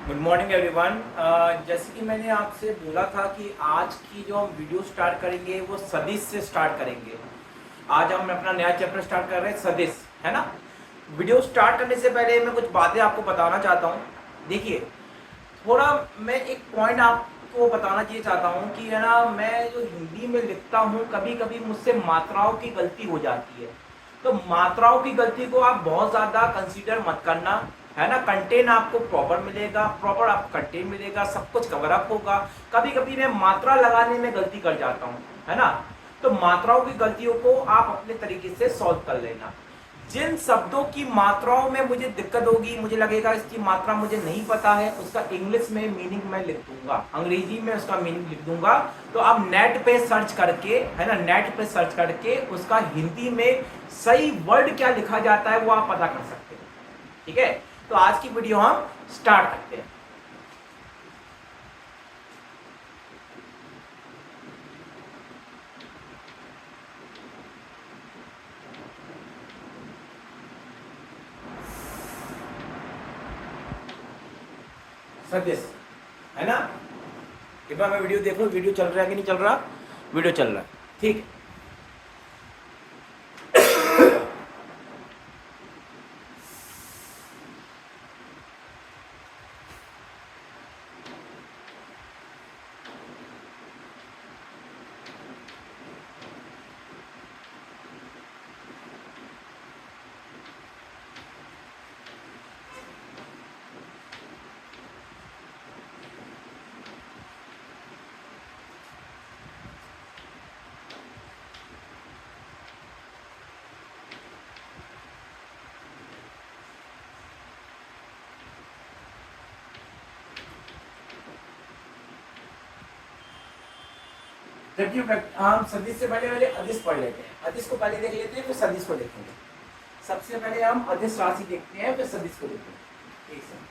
Good morning everyone. जैसे कि मैंने आपसे बोला था कि आज की जो हम वीडियो स्टार्ट करेंगे वो सदिश से स्टार्ट करेंगे। आज हम अपना नया चैप्टर स्टार्ट कर रहे हैं सदिश, है ना। वीडियो स्टार्ट करने से पहले मैं कुछ बातें आपको बताना चाहता हूँ। देखिए, थोड़ा मैं एक पॉइंट आपको बताना ये चाहता हूँ कि है ना, मैं जो हिंदी में लिखता हूँ कभी कभी मुझसे मात्राओं की गलती हो जाती है। तो मात्राओं की गलती को आप बहुत ज़्यादा कंसीडर मत करना, है ना। कंटेंट आपको प्रॉपर मिलेगा, प्रॉपर आपको कंटेंट मिलेगा, सब कुछ कवर अप होगा। कभी कभी मैं मात्रा लगाने में गलती कर जाता हूँ, है ना। तो मात्राओं की गलतियों को आप अपने तरीके से सॉल्व कर लेना। जिन शब्दों की मात्राओं में मुझे दिक्कत होगी, मुझे लगेगा इसकी मात्रा मुझे नहीं पता है, उसका इंग्लिश में मीनिंग मैं लिख दूंगा, अंग्रेजी में उसका मीनिंग लिख दूंगा। तो आप नेट पे सर्च करके, है ना, नेट पे सर्च करके उसका हिंदी में सही वर्ड क्या लिखा जाता है वो आप पता कर सकते हैं। ठीक है, तो आज की वीडियो हम स्टार्ट करते हैं। सदिश, है ना। एक बार मैं वीडियो देख लो, वीडियो चल रहा है कि नहीं चल रहा। वीडियो चल रहा है, ठीक है। देखिए, हम सदिश से पहले पहले अदिश पढ़ लेते हैं। अदिश को पहले देख लेते हैं, फिर सदिश को देखेंगे। सबसे पहले हम अदिश राशि देखते हैं, फिर सदिश को देखते हैं। एक सेकंड।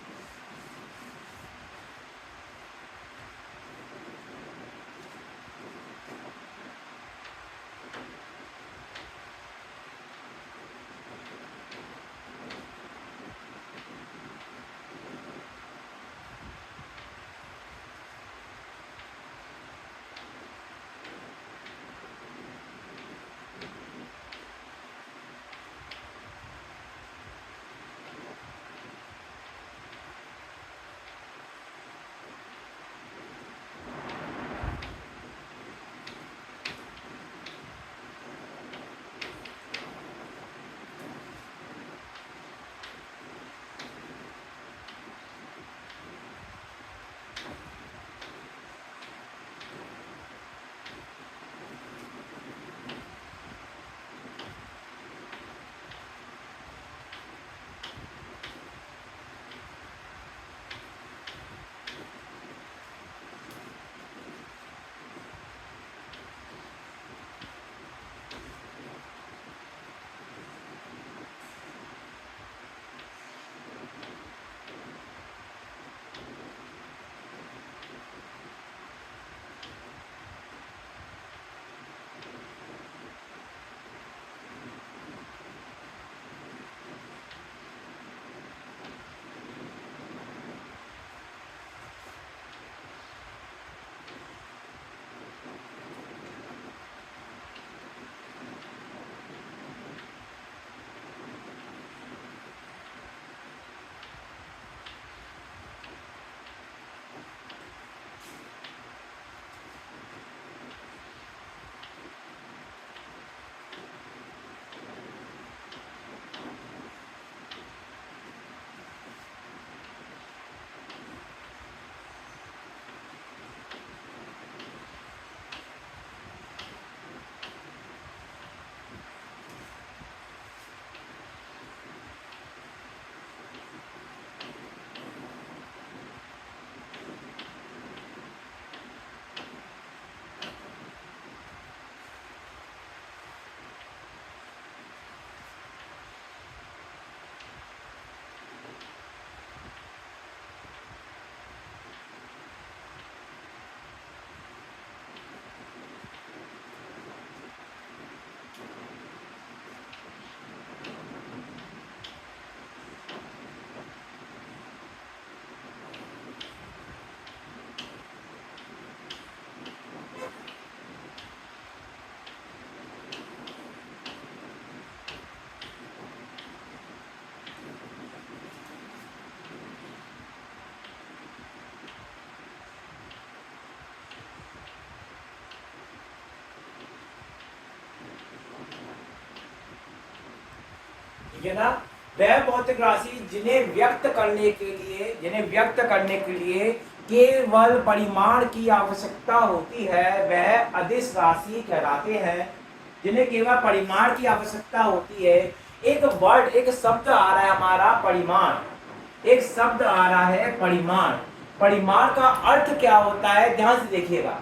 है ना। वह भौतिक राशि जिन्हें व्यक्त करने के लिए केवल परिमाण की आवश्यकता होती है वह अदिश राशि कहलाते हैं। जिन्हें केवल परिमाण की आवश्यकता होती है। एक वर्ड, एक शब्द आ रहा है हमारा परिमाण, एक शब्द आ रहा है परिमाण। परिमाण का अर्थ क्या होता है, ध्यान से देखिएगा।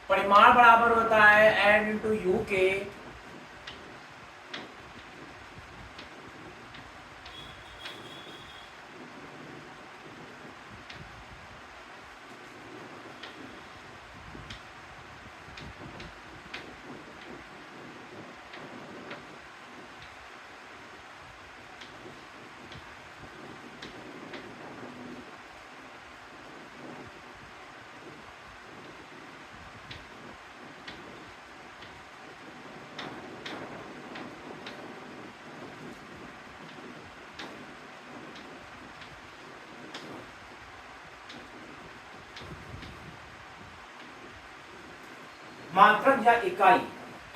परिमाण बराबर होता है n इंटू यू के। मात्रक या इकाई,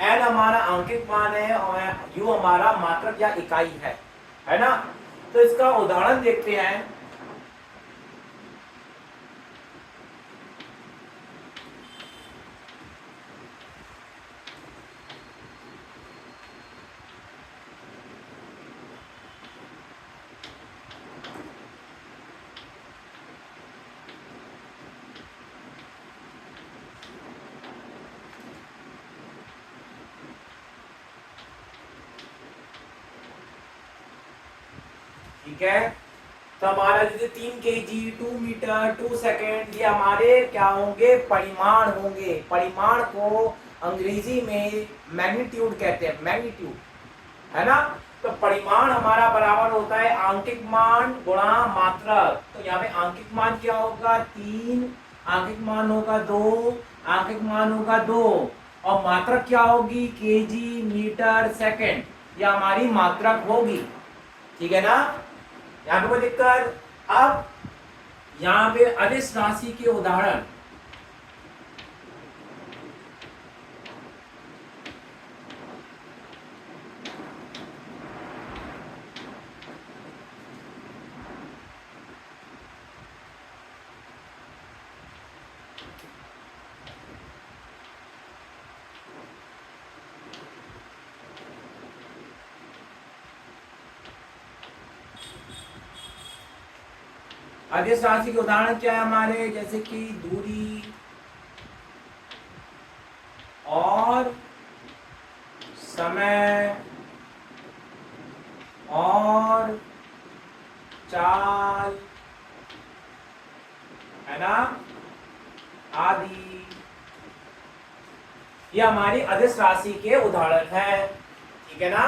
n हमारा आंकिक मान है और u हमारा मात्रक या इकाई है ना। तो इसका उदाहरण देखते हैं। ठीक है, तो हमारा जैसे 3 kg, 2 मीटर, 2 सेकेंड, ये हमारे क्या होंगे, परिमाण होंगे। परिमाण को अंग्रेजी में मैग्नीट्यूड कहते हैं, मैग्नीट्यूड, है ना। तो परिमाण हमारा बराबर होता है आंकिक मान गुणा मात्रक। तो यहाँ पे आंकिक मान क्या होगा, 3, आंकिक मान होगा 2, आंकिक मान होगा 2, और मात्रक क्या होगी, केजी, मीटर, सेकेंड, ये हमारी मात्रक होगी। ठीक है ना, यहाँ पे कोई दिक्कत। अब यहाँ पे अदिश राशि के उदाहरण, अदिश राशि के उदाहरण क्या है हमारे, जैसे कि दूरी और समय और चाल, है ना, आदि, ये हमारी अदिश राशि के उदाहरण है। ठीक है ना,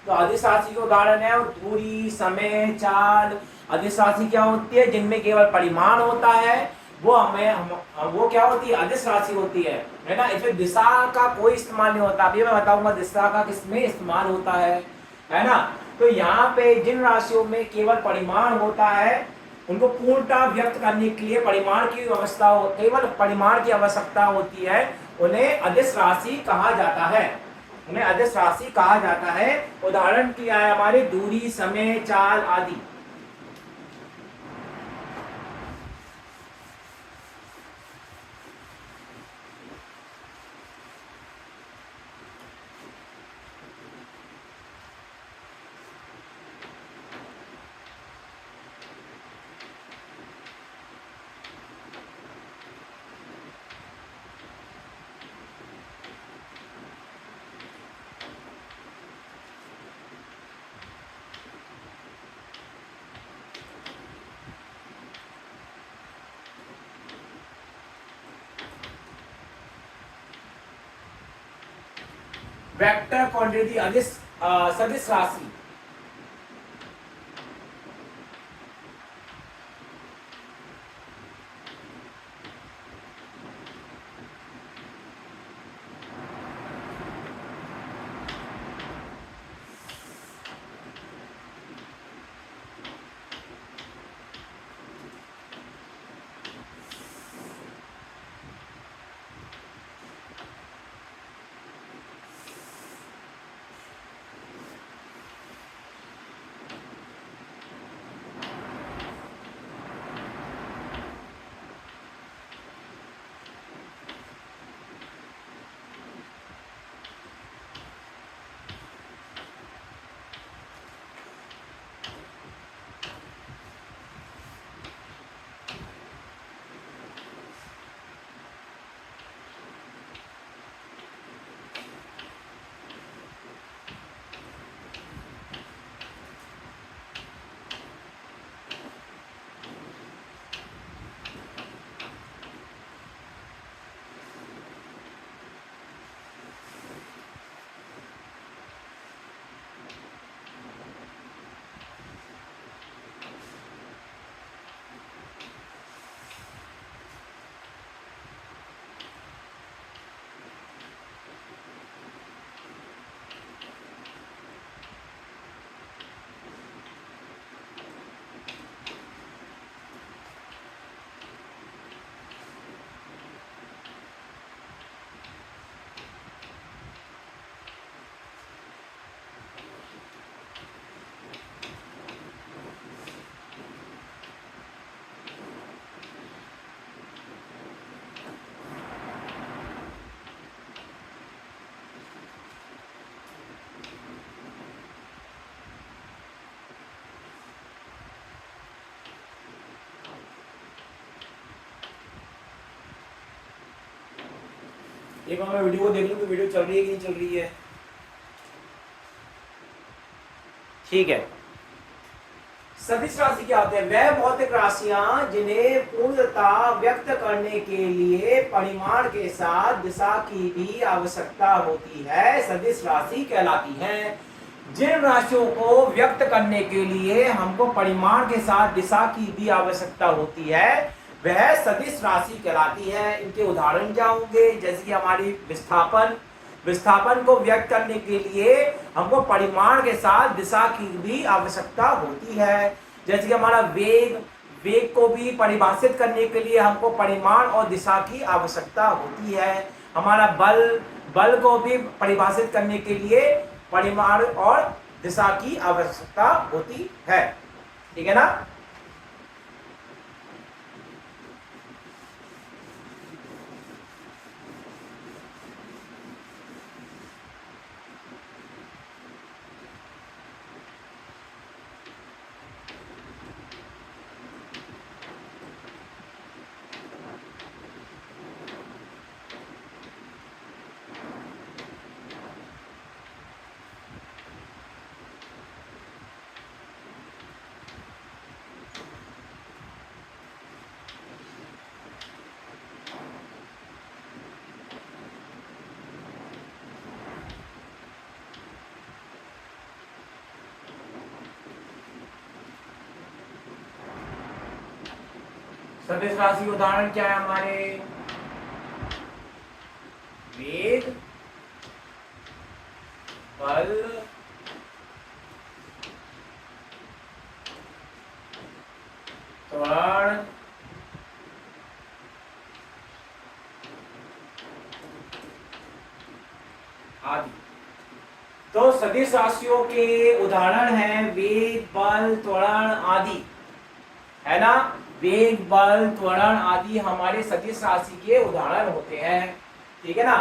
तो अदिश राशि के उदाहरण है और दूरी, समय, चाल। अदिश राशि क्या होती है, जिनमें केवल परिमाण होता है, वो क्या होती है, अदिश राशि होती है ना। इसमें दिशा का कोई इस्तेमाल नहीं होता। अभी मैं बताऊंगा दिशा का किसमें इस्तेमाल होता है ना। तो यहाँ पे जिन राशियों में केवल परिमाण होता है, उनको पूर्णतः व्यक्त करने के लिए परिमाण की व्यवस्था, केवल परिमाण की आवश्यकता होती है, उन्हें अदिश राशि कहा जाता है, उन्हें अदिश राशि कहा जाता है। उदाहरण क्या है हमारे, दूरी, समय, चाल आदि। वेक्टर क्वांटिटी, अदिश सदिश राशि। एक बार मैं वीडियो को देख लूँ कि वीडियो चल रही है कि नहीं चल रही है। ठीक है, सदिश राशि क्या होते हैं? वह भौतिक राशियां जिन्हें पूर्णता व्यक्त करने के लिए परिमाण के साथ दिशा की भी आवश्यकता होती है, सदिश राशि कहलाती हैं। जिन राशियों को व्यक्त करने के लिए हमको परिमाण के साथ दिशा की भी आवश्यकता होती है, वह सदिश राशि कहलाती है। इनके उदाहरण क्या होंगे? जैसे कि हमारी विस्थापन, विस्थापन को व्यक्त करने के लिए हमको परिमाण के साथ दिशा की भी आवश्यकता होती है। जैसे कि हमारा वेग, वेग को भी परिभाषित करने के लिए हमको परिमाण और दिशा की आवश्यकता होती है। हमारा बल, बल को भी परिभाषित करने के लिए परिमाण और दिशा की आवश्यकता होती है। ठीक है ना? सदिश राशि उदाहरण क्या है हमारे? वेग, बल, त्वरण, आदि। तो सदिश राशियों के उदाहरण हैं वेग, बल, त्वरण आदि, है ना? वेग, बल, त्वरण आदि हमारे सदिश राशि के उदाहरण होते हैं। ठीक है ना?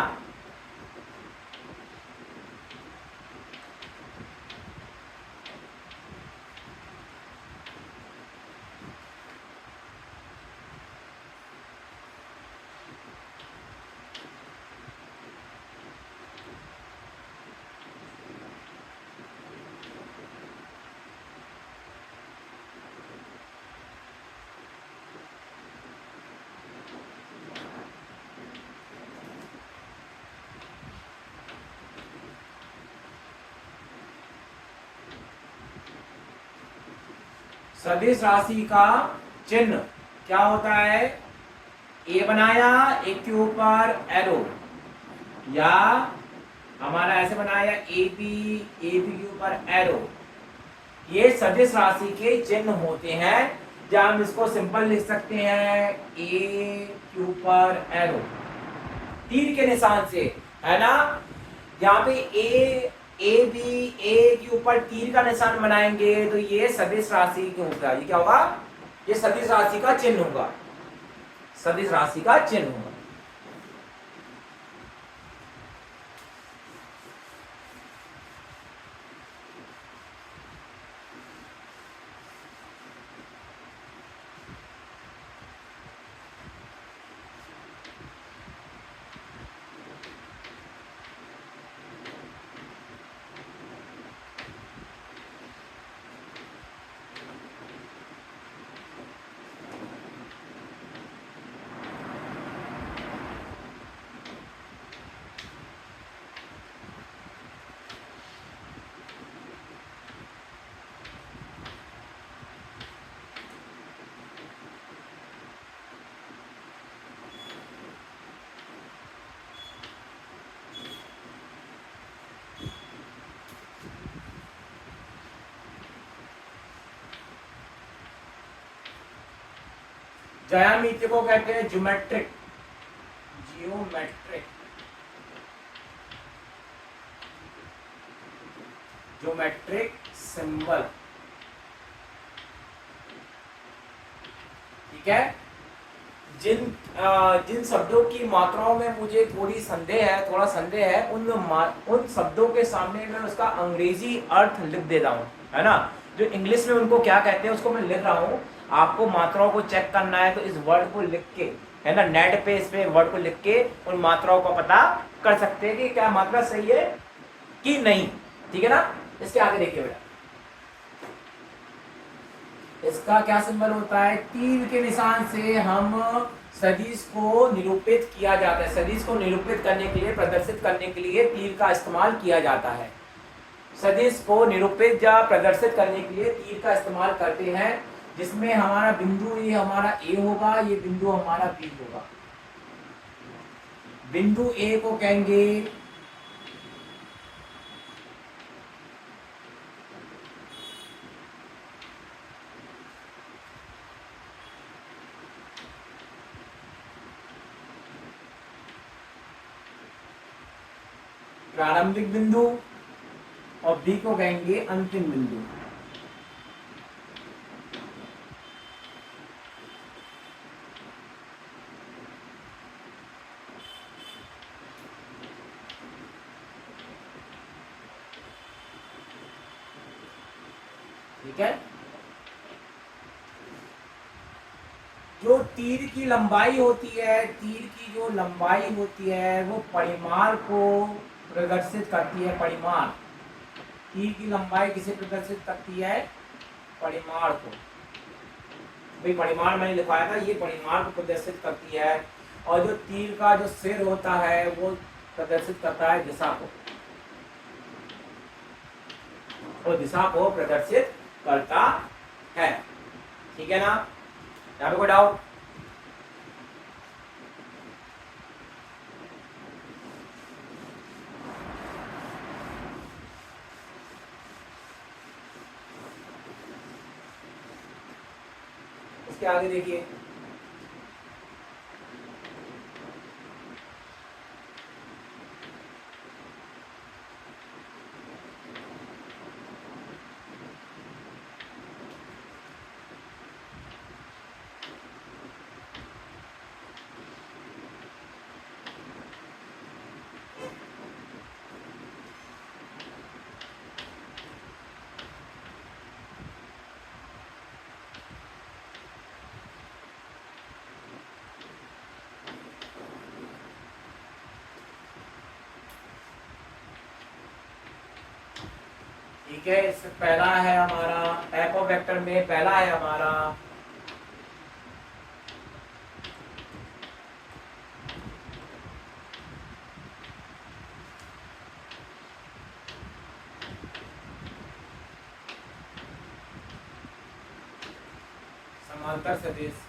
सदिश राशि का चिन्ह क्या होता है? ए बनाया, एक के ऊपर एरो, या हमारा ऐसे बनाया ए बी के ऊपर एरो। ये सदिश राशि के चिन्ह होते हैं। जहां हम इसको सिंपल लिख सकते हैं ए के ऊपर एरो, तीर के निशान से, है ना? यहाँ पे ए बी, ए के ऊपर तीर का निशान बनाएंगे तो ये सदिश राशि के होगा। ये क्या होगा? ये सदिश राशि का चिन्ह होगा, सदिश राशि का चिन्ह होगा। ज्यामिति को कहते हैं ज्योमेट्रिक, जियोमेट्रिक, ज्योमेट्रिक सिंबल। ठीक है? जिन शब्दों की मात्राओं में मुझे थोड़ा संदेह है, उन शब्दों के सामने मैं उसका अंग्रेजी अर्थ लिख दे रहा हूँ, है ना? जो इंग्लिश में उनको क्या कहते हैं उसको मैं लिख रहा हूँ। आपको मात्राओं को चेक करना है तो इस वर्ड को लिख के है ना, नेट पे इस पे वर्ड को लिख के उन मात्राओं का पता कर सकते हैं कि क्या मात्रा सही है कि नहीं। ठीक है ना। इसके आगे देखिए बेटा, इसका क्या सिंबल होता है, तीर के निशान से हम सदिश को निरूपित किया जाता है। सदिश को निरूपित करने के लिए, प्रदर्शित करने के लिए तीर का इस्तेमाल किया जाता है। सदिश को निरूपित या प्रदर्शित करने के लिए तीर का इस्तेमाल करते हैं, जिसमें हमारा बिंदु ये हमारा ए होगा, ये बिंदु हमारा बी होगा। बिंदु ए को कहेंगे प्रारंभिक बिंदु और बी को कहेंगे अंतिम बिंदु। ठीक है। जो तीर की लंबाई होती है, तीर की जो लंबाई होती है वो परिमाण को प्रदर्शित करती है। परिमाण, तीर की लंबाई किसे प्रदर्शित करती है, परिमाण को। भाई परिमाण मैंने लिखवाया था, ये परिमाण को प्रदर्शित करती है। और जो तीर का जो सिर होता है वो प्रदर्शित करता है दिशा को, और दिशा को प्रदर्शित करता है। ठीक है ना, यहाँ पे कोई डाउट? इसके आगे देखिए, ठीक है। इससे पहला है हमारा टाइप ऑफ वेक्टर में, पहला है हमारा समांतर सदिश।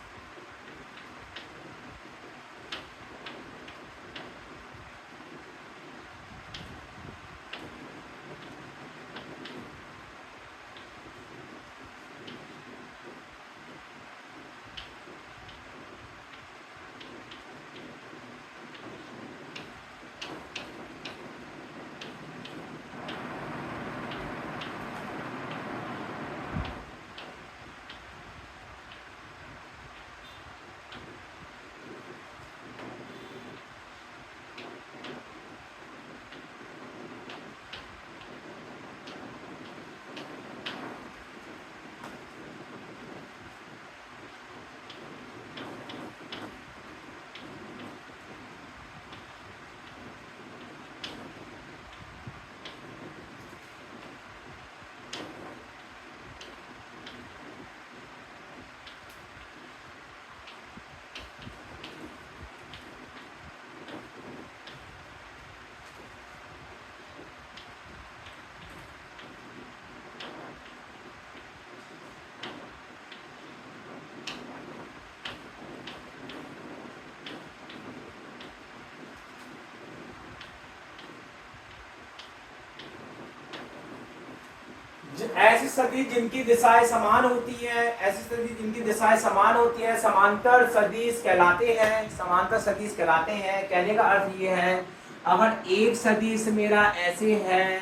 ऐसी सदिश जिनकी दिशाएं समान होती हैं, ऐसी सदिश जिनकी दिशाएं समान होती हैं, समांतर सदिश कहलाते हैं। समांतर सदिश कहलाते हैं। कहने का अर्थ ये है, अगर एक सदिश मेरा ऐसे है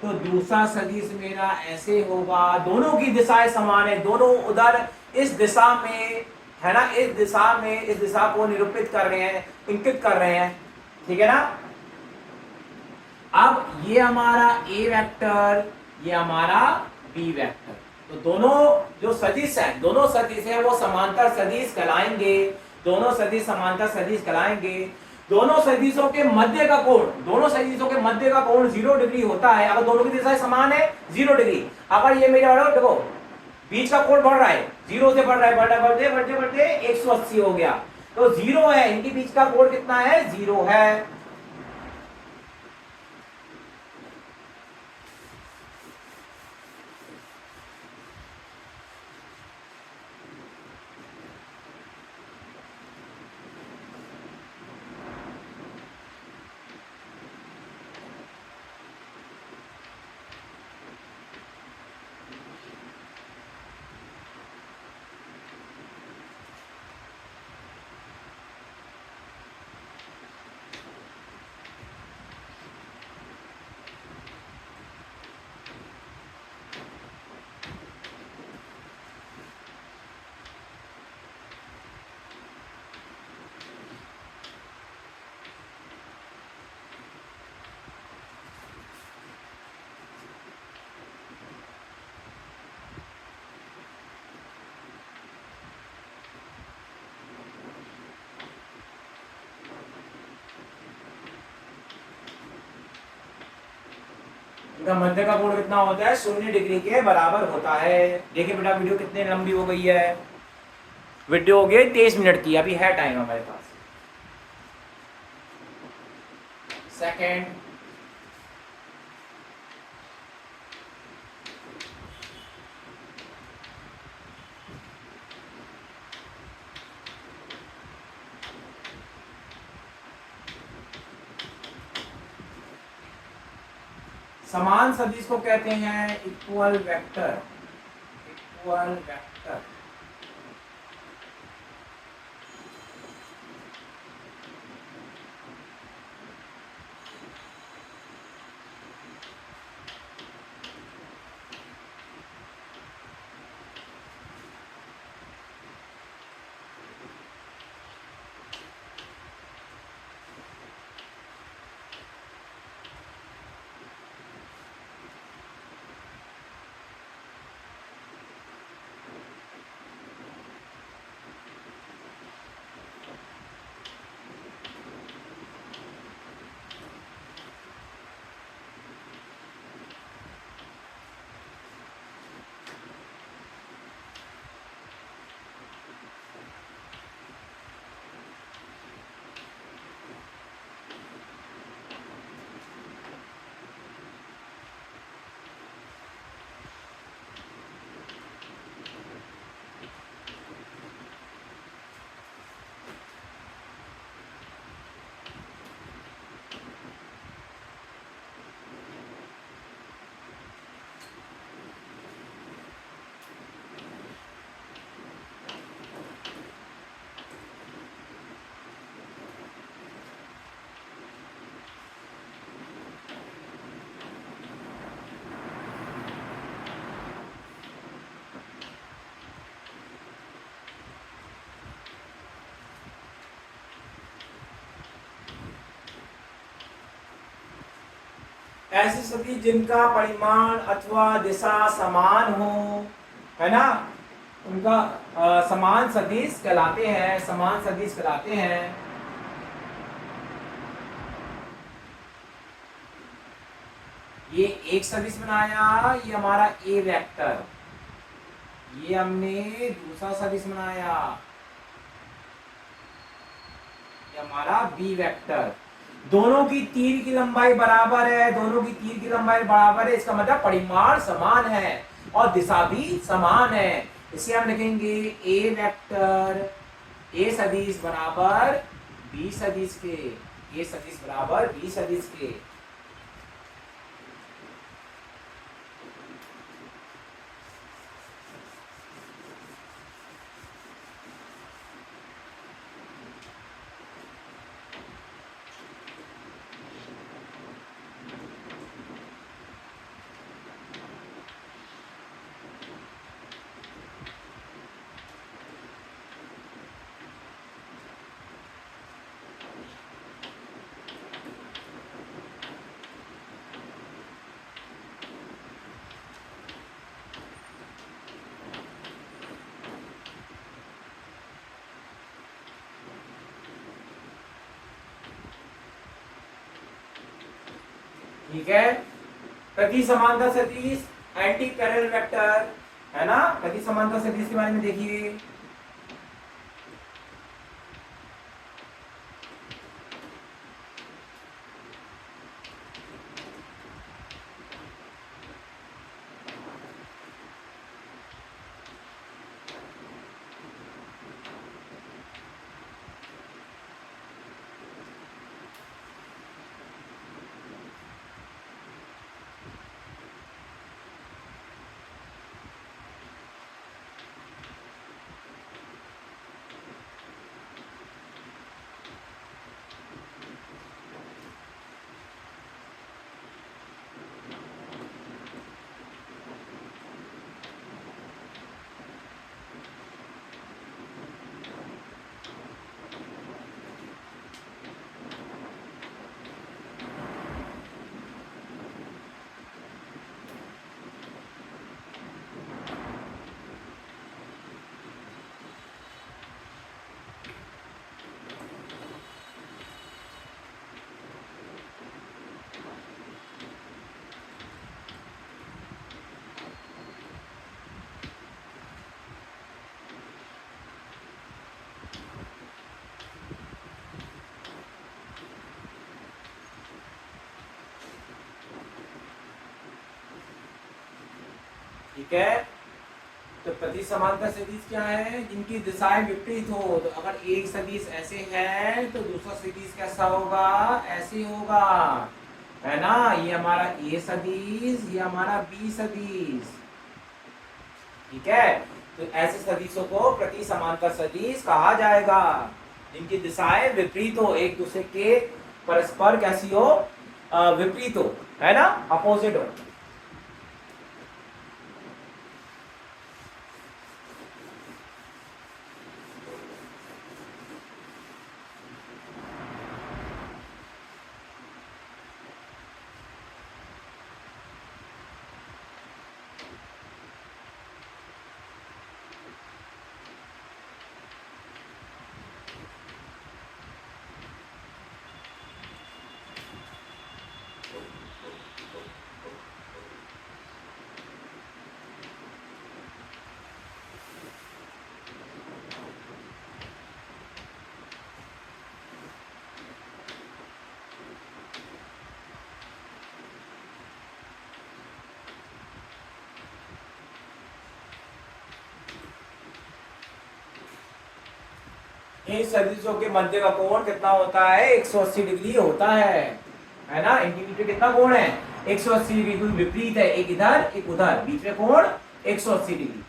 तो दूसरा सदिश मेरा ऐसे होगा। दोनों की दिशाएं समान है, दोनों उधर इस दिशा में है ना, इस दिशा में इस दिशा को निरूपित कर रहे हैं, इंकित कर रहे हैं। ठीक है ना। अब ये हमारा ए वेक्टर, ये हमारा बी वेक्टर, तो दोनों जो सदिश है, दोनों सदिश है वो समांतर सदिश कहलाएंगे। दोनों सदिश समांतर सदिश कहलाएंगे। दोनों सदिशों के मध्य का कोण, दोनों सदिशों के मध्य का कोण 0 डिग्री होता है अगर दोनों की दिशाएं समान है 0 डिग्री। अगर ये मेरे वाला देखो बीच का कोण बढ़ रहा है, 0 से बढ़ रहा है, बढ़ते बढ़ते बढ़ते 180 हो गया, तो 0 है, इनके बीच का कोण कितना है 0 है। इनका मध्य का कोण कितना होता है 0 डिग्री के बराबर होता है। देखिए बेटा वीडियो कितनी लंबी हो गई है, वीडियो हो गई 23 मिनट की, अभी है टाइम हमारे पास। सेकेंड, समान सदिश को कहते हैं इक्वल वेक्टर, इक्वल वेक्टर। ऐसी सदिश जिनका परिमाण अथवा दिशा समान हो, है ना, उनका समान सदिश कहलाते हैं, समान सदिश कहलाते हैं। ये एक सदिश बनाया, ये हमारा ए वेक्टर, ये हमने दूसरा सदिश बनाया, ये हमारा बी वेक्टर। दोनों की तीर की लंबाई बराबर है, दोनों की तीर की लंबाई बराबर है, इसका मतलब परिमाण समान है और दिशा भी समान है। इसे हम लिखेंगे ए वेक्टर, ए सदिश बराबर बी सदिश के, ए सदिश बराबर बी सदिश के। ठीक है। प्रति समानता सदिश, एंटी पैरेलल वेक्टर, है ना। प्रति समानता सदिश के बारे में देखिए। ठीक है। तो प्रति समानता सदिश क्या है, जिनकी दिशाएं विपरीत हो। तो अगर एक सदिश ऐसे है तो दूसरा सदिश कैसा होगा, ऐसे होगा, है ना। ये हमारा ए सदिश, ये हमारा बी सदिश। ठीक है। तो ऐसे सदिशों को प्रति समानता सदिश कहा जाएगा, जिनकी दिशाएं विपरीत हो, एक दूसरे के परस्पर कैसी हो, विपरीत हो, है ना, अपोजिट हो। इन सदिशों के मध्य का कोण कितना होता है, 180 डिग्री होता है ना। इनके बीच में कितना कोण है, 180 डिग्री। विपरीत है, एक इधर एक उधर, बीच में कोण 180 डिग्री।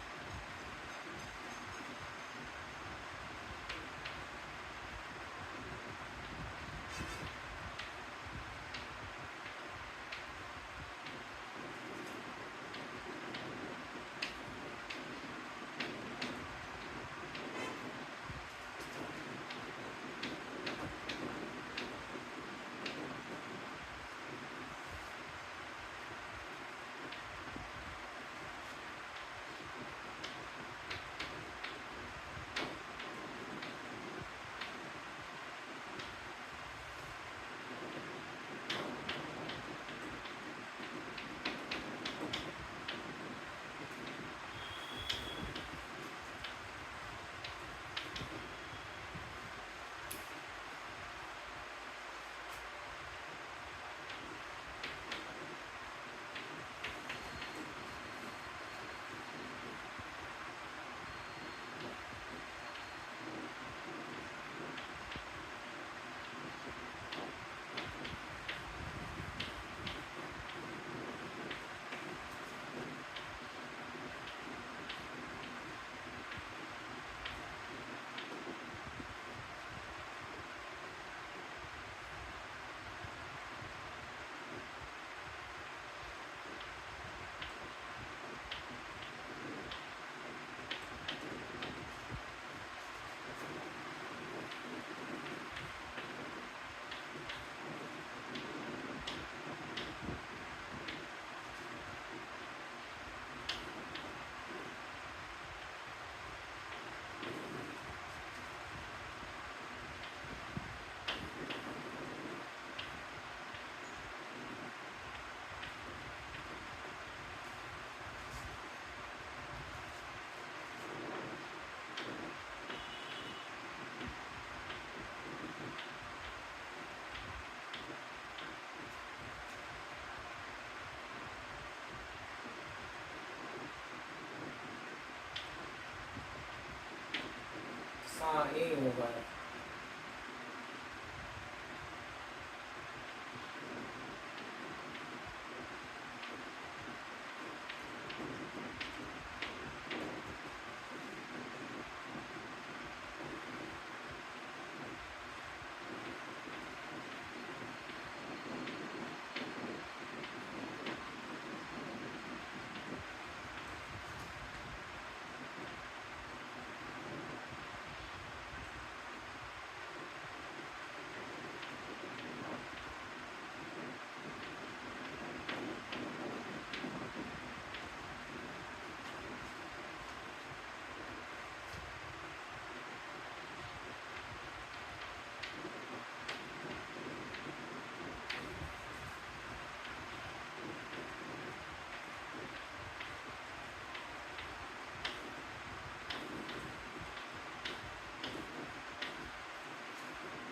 हाँ ए होगा।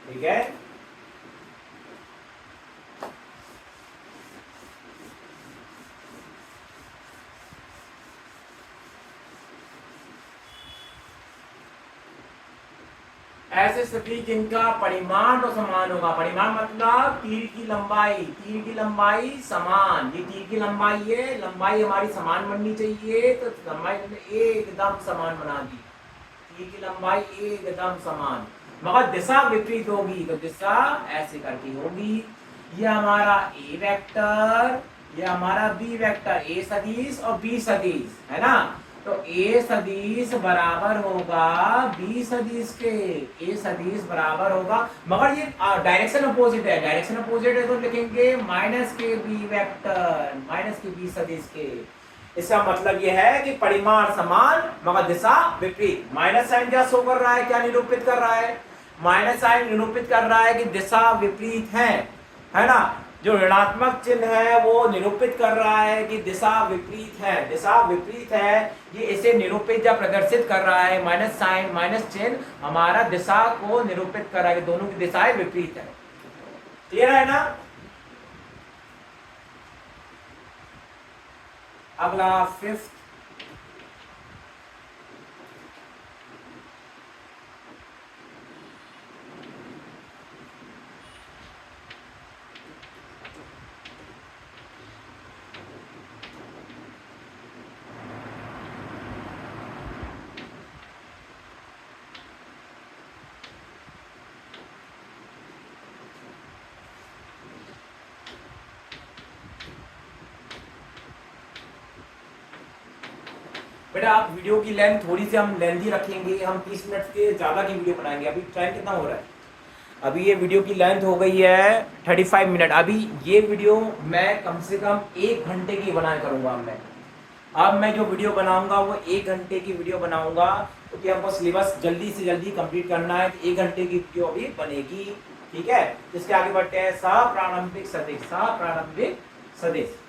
ठीक है, ऐसे सभी जिनका परिमाण तो समान होगा। परिमाण मतलब तीर की लंबाई, तीर की लंबाई समान, ये तीर की लंबाई है, लंबाई हमारी समान बननी चाहिए, तो लंबाई एकदम समान बना दी, तीर की लंबाई एकदम समान, मगर दिशा विपरीत होगी, तो दिशा ऐसे करके होगी। ये हमारा ए वेक्टर, ये हमारा बी वेक्टर, ए सदिश और बी सदिश है ना, तो ए सदिश बराबर होगा बी सदिश के, ए सदिश बराबर होगा, मगर ये डायरेक्शन अपोजिट है, डायरेक्शन अपोजिट है तो लिखेंगे माइनस के बी वेक्टर, माइनस के बी सदिश के। इसका मतलब यह है कि परिमाण समान मगर दिशा विपरीत। माइनस साइन क्या शो कर रहा है, क्या निरूपित कर रहा है, माइनस साइन निरूपित कर रहा है कि दिशा विपरीत है ना, जो ऋणात्मक चिन्ह है वो निरूपित कर रहा है कि दिशा विपरीत है, दिशा विपरीत है, ये इसे निरूपित या प्रदर्शित कर रहा है। माइनस साइन, माइनस चिन्ह हमारा दिशा को निरूपित कर रहा है कि दोनों की दिशाएं विपरीत है। क्लियर है ना। अगला फिफ्थ, बेटा आप वीडियो की लेंथ थोड़ी सी हम लेंथी रखेंगे, हम 30 मिनट के ज़्यादा की वीडियो बनाएंगे। अभी टाइम कितना हो रहा है, अभी ये वीडियो की लेंथ हो गई है 35 मिनट। अभी ये वीडियो मैं कम से कम 1 घंटे की बनाया करूँगा मैं। अब मैं जो वीडियो बनाऊंगा वो 1 घंटे की वीडियो बनाऊंगा, क्योंकि हमको सिलेबस जल्दी से जल्दी कंप्लीट करना है, तो 1 घंटे की वीडियो अभी बनेगी। ठीक है, इसके आगे बढ़ते हैं। सप्रारंभिक सदिश, सप्रारंभिक सदिश।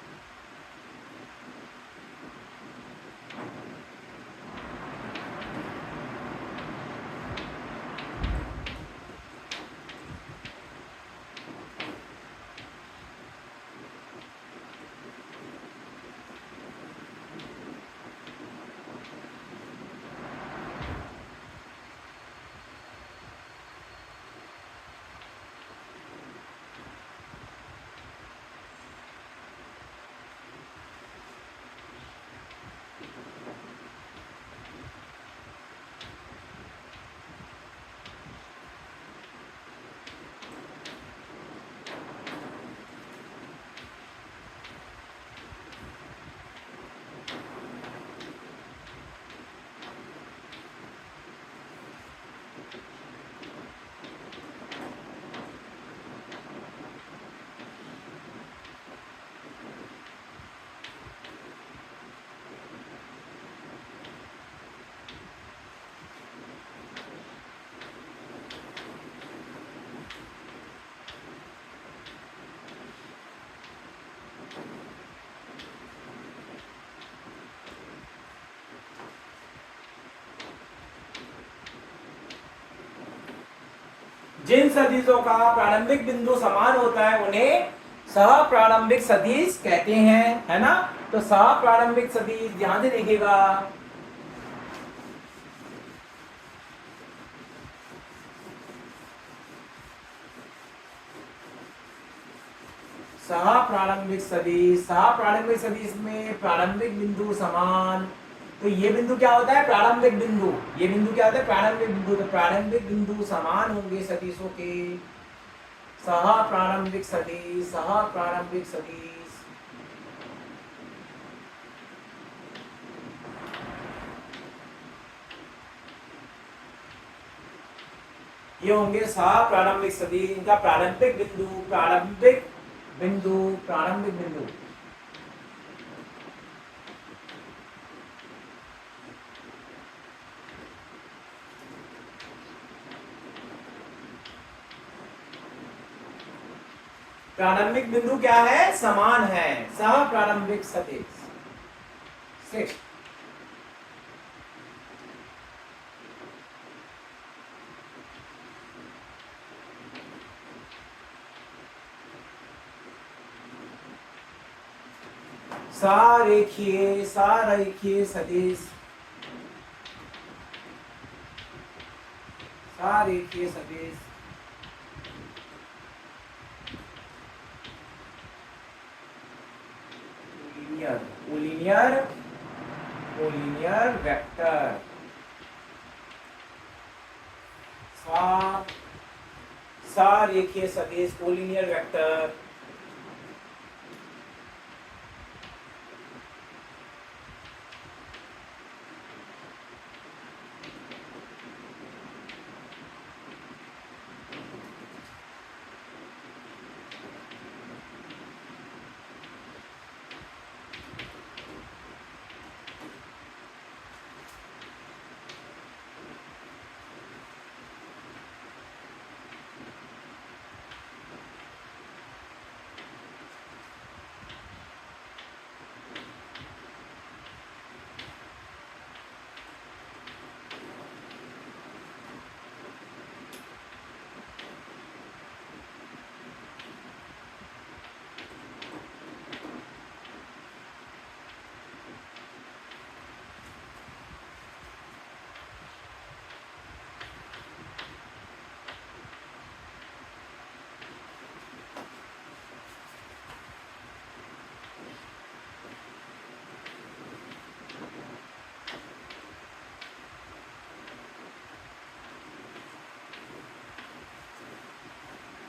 जिन सदिशों का प्रारंभिक बिंदु समान होता है उन्हें सहप्रारंभिक सदिश कहते हैं, है ना। तो सहप्रारंभिक सदिश ध्यान से देखिएगा, सह प्रारंभिक सदिश, सह प्रारंभिक सदिश में प्रारंभिक बिंदु समान, तो ये बिंदु क्या होता है प्रारंभिक बिंदु, ये बिंदु क्या होता है प्रारंभिक बिंदु, तो प्रारंभिक बिंदु समान होंगे सदिशों के, सह प्रारंभिक सदिश, सह प्रारंभिक सदिश ये होंगे सह प्रारंभिक सदिश, इनका प्रारंभिक बिंदु, प्रारंभिक बिंदु, प्रारंभिक बिंदु प्रारंभिक बिंदु क्या है समान है, सह प्रारंभिक सदिश। 6 सारेखीय, सारेखीय सदिश, सारेखीय सदिश कोलिनियर, कोलिनियर वेक्टर, सारेखीय सदिश कोलिनियर वेक्टर,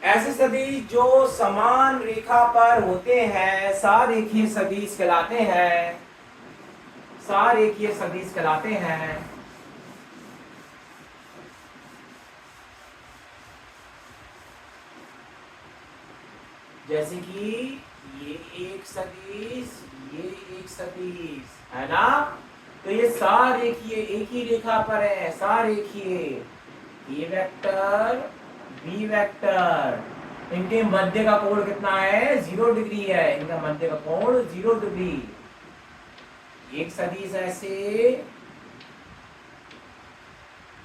ऐसे सदिश जो समान रेखा पर होते हैं सारेखीय सदिश कहलाते हैं, सारेखीय सदिश कहलाते हैं। जैसे कि ये एक सदिश, ये एक सदिश है ना, तो ये सारेखीय एक ही रेखा पर है, सारेखीय, ए वेक्टर बी वेक्टर, इनके मध्य का कोण कितना है 0 डिग्री है, इनका मध्य का कोण 0 डिग्री। एक सदिश ऐसे,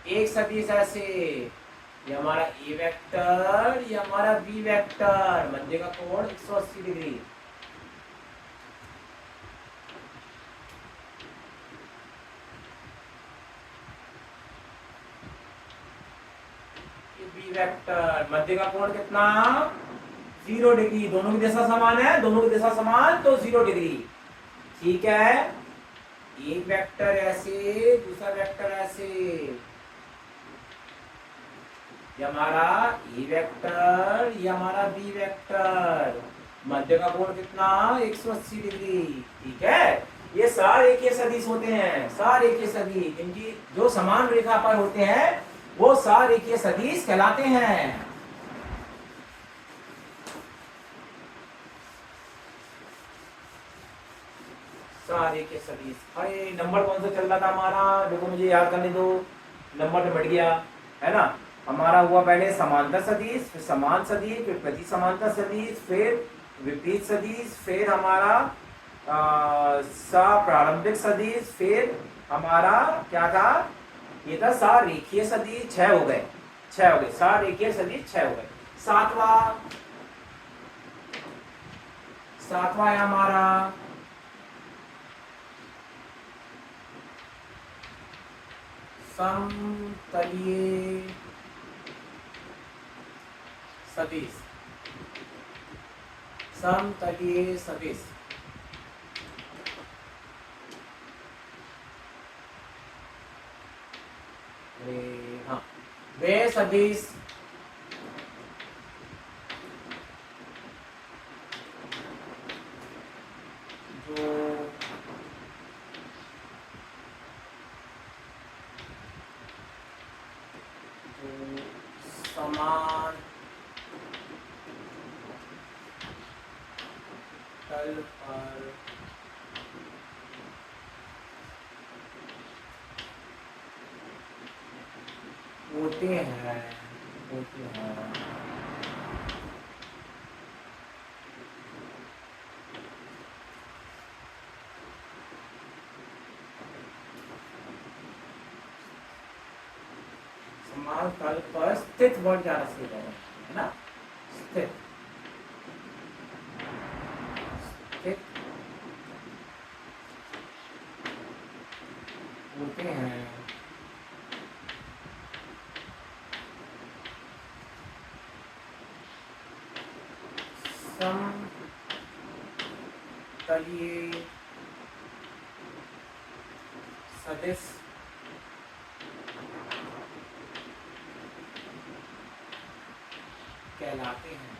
एक सदिश ऐसे, ये हमारा ए वेक्टर, ये हमारा बी वेक्टर, मध्य का कोण 180 डिग्री। वेक्टर मध्य का कोण कितना 0 डिग्री, दोनों की दिशा समान है, दोनों की दिशा समान तो 0 डिग्री, ठीक है। एक वेक्टर ऐसे, दूसरा वेक्टर ऐसे, ये हमारा ए वेक्टर, ये हमारा बी वेक्टर, मध्य का कोण कितना 180 डिग्री, ठीक है। ये सारेखीय सदिश होते हैं, सारेखीय सदिश, इनकी जो समान रेखा पर होते हैं वो सारेखीय सदिश कहलाते हैं। सारेखीय सदिश, अरे नंबर कौन सा चल रहा था हमारा, देखो मुझे याद करने दो, नंबर तो बढ़ गया है ना। हमारा हुआ पहले समांतर सदिश, फिर समान सदिश, फिर प्रति समांतर सदिश, फिर विपरीत सदिश, फिर हमारा प्रारंभिक सदिश, फिर हमारा क्या था, ये था सारेखीय सदिश, 6 हो गए, 6 हो गए, सारेखीय सदिश 6 हो गए। सातवां है हमारा समतलीय सदिश, समतलीय सदिश। हाँ, वे सदिश जो समान तल पर होते हैं समान तल पर स्थित वर्ड ज्यादा सही है ना, स्थित होते हैं समतलीय सदिश कहलाते हैं।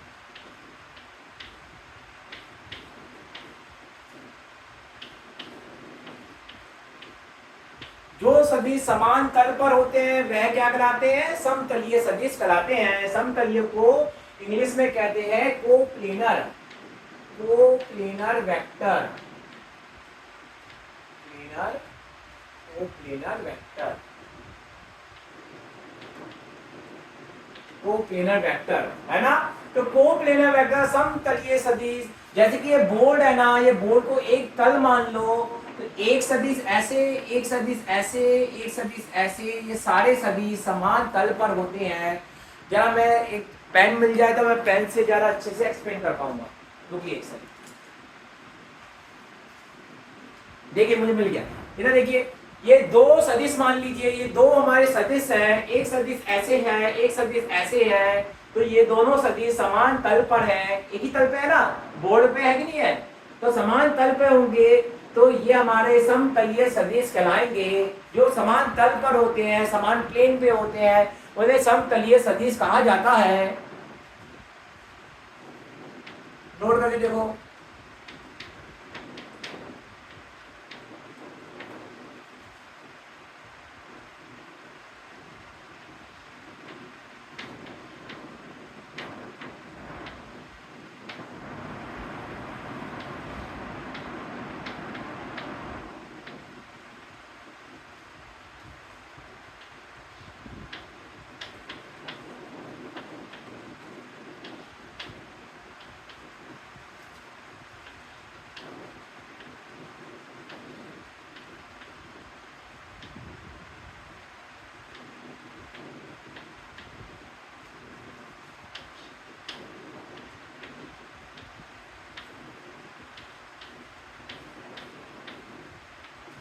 जो सदिश समान तल पर होते हैं वह क्या कहलाते हैं, समतलीय सदिश कहलाते हैं। समतलीय को इंग्लिश में कहते हैं कोप्लेनर वेक्टर, कोप्लेनर वेक्टर है ना। तो कोप्लेनर वेक्टर समतलीय सदिश, जैसे कि ये बोर्ड है ना, ये बोर्ड को एक तल मान लो, तो एक सदिश ऐसे, एक सदिश ऐसे, एक सदिश ऐसे, ये सारे सदिश समान तल पर होते हैं। जरा मैं एक पेन मिल जाए तो मैं पेन से ज्यादा अच्छे से एक्सप्लेन कर पाऊंगा। क्योंकि एक सदिश देखिए मुझे मिल गया इधर, देखिए ये दो सदिश मान लीजिए, ये दो हमारे सदिश हैं, एक सदिश ऐसे है, एक सदिश ऐसे है, तो ये दोनों सदिश समान तल पर है, एक ही तल पे है ना, बोर्ड पे है कि नहीं है, तो समान तल पे होंगे, तो ये हमारे समतलीय सदिश कहलाएंगे। जो समान तल पर होते हैं, समान प्लेन पे होते हैं, उन्हें समतलीय सदिश कहा जाता है। नोट करके देखो,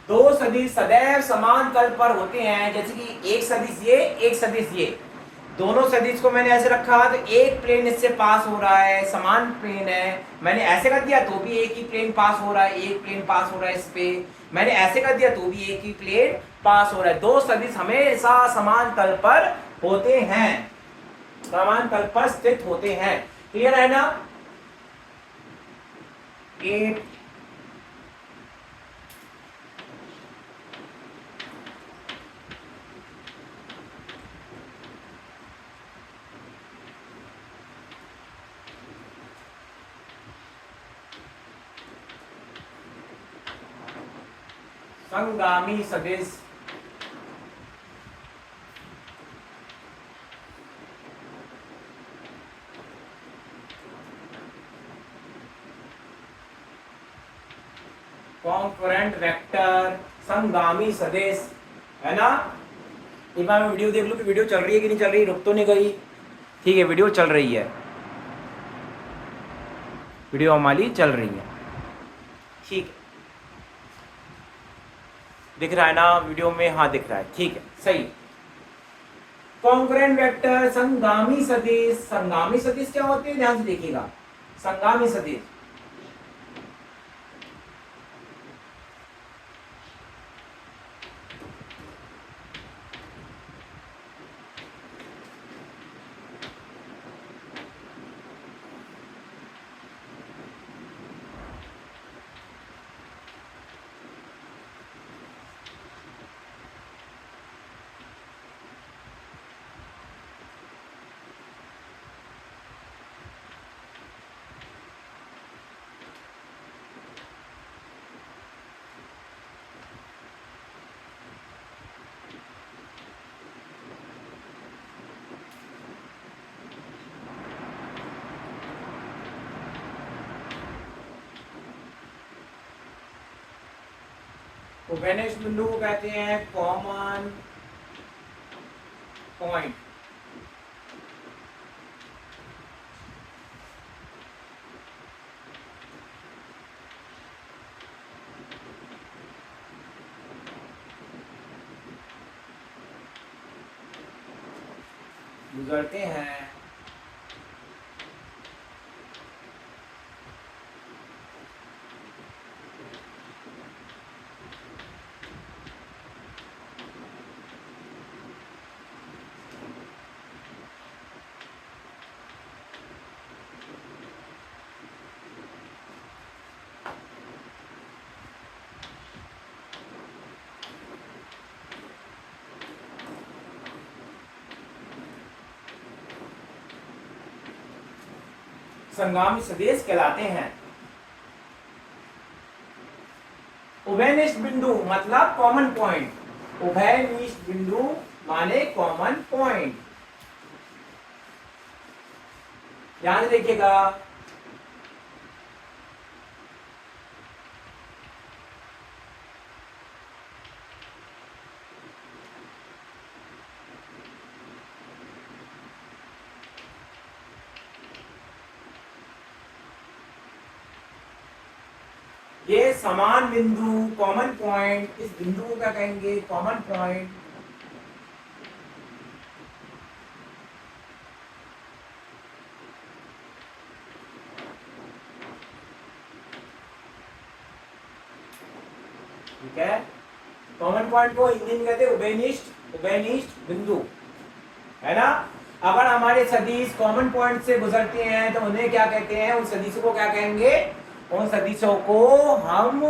दो सदिश सदैव समान तल पर होते हैं, जैसे कि एक सदिश ये, एक सदिश ये, दोनों सदिश को मैंने ऐसे रखा तो एक प्लेन इससे पास हो रहा है, समान प्लेन है। मैंने ऐसे कर दिया तो भी एक ही प्लेन पास हो रहा है, एक प्लेन पास हो रहा है इस पे। मैंने ऐसे कर दिया तो भी एक ही प्लेन पास हो रहा है। दो सदिश हमेशा समान तल पर होते हैं, समान तल पर स्थित होते हैं। क्लियर है ना। 8 संगामी सदिश कॉन्करेंट वेक्टर, संगामी सदिश है ना। एक बार मैं वीडियो देख लूं कि वीडियो चल रही है कि नहीं चल रही, रुक तो नहीं गई। ठीक है, वीडियो चल रही है, वीडियो हमारी चल रही है, ठीक है। दिख रहा है ना वीडियो में, हाँ दिख रहा है, ठीक है, सही। कॉन्करेंट वेक्टर, संगामी सदिश। संगामी सदिश क्या होते हैं, ध्यान से देखिएगा। संगामी सदिश उभयनिष्ठ बिंदु को कहते हैं कॉमन पॉइंट। गुजरते हैं संगामी सदिश कहलाते हैं। उभयनिष्ठ बिंदु मतलब कॉमन पॉइंट। उभयनिष्ठ बिंदु माने कॉमन पॉइंट। ध्यान से देखिएगा, ये समान बिंदु कॉमन पॉइंट, इस बिंदु को क्या कहेंगे? Common point. ठीक है, कॉमन पॉइंट को हिंदी में कहते हैं उभयनिष्ठ, उभयनिष्ठ बिंदु, है ना। अगर हमारे सदिश कॉमन पॉइंट से गुजरते हैं तो उन्हें क्या कहते हैं? उन सदिशों को क्या कहेंगे? उन सदिशों को हम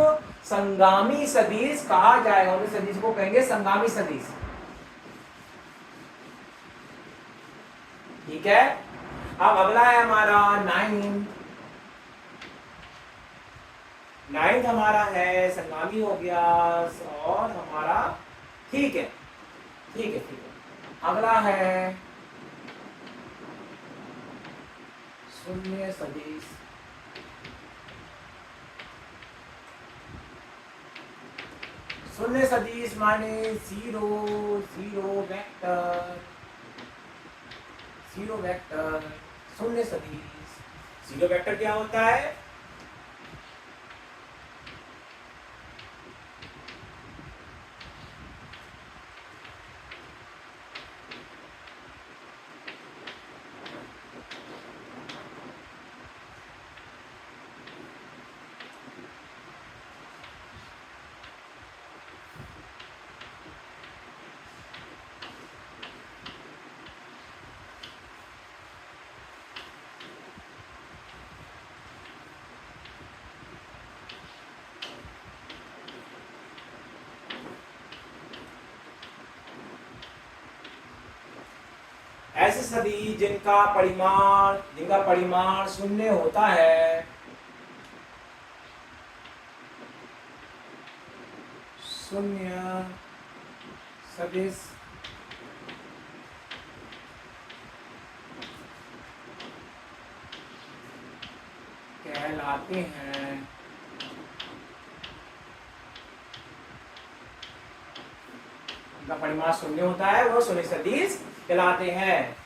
संगामी सदिश कहा जाएगा। उन सदिश को कहेंगे संगामी सदिश। ठीक है, अब अगला है हमारा नाइन्थ हमारा है संगामी हो गया और हमारा ठीक है, ठीक है, ठीक है। अगला है शून्य सदिश। शून्य सदिश माने zero, zero vector, zero vector. शून्य सदिश, जीरो वेक्टर क्या होता है? ऐसे सदिश जिनका परिमाण शून्य होता है, शून्य सदिश कहलाते हैं। उनका परिमाण शून्य होता है, वो शून्य सदिश कहलाते हैं।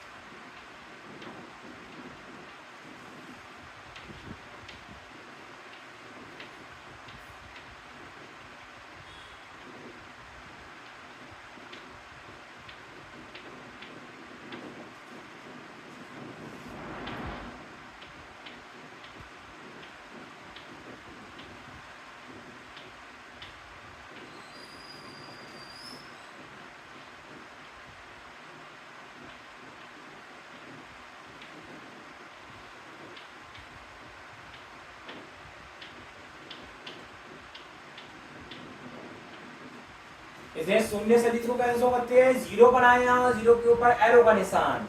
इसलिए शून्य सदिश को कैसे शो करते हैं? जीरो बनाया, जीरो के ऊपर एरो का निशान,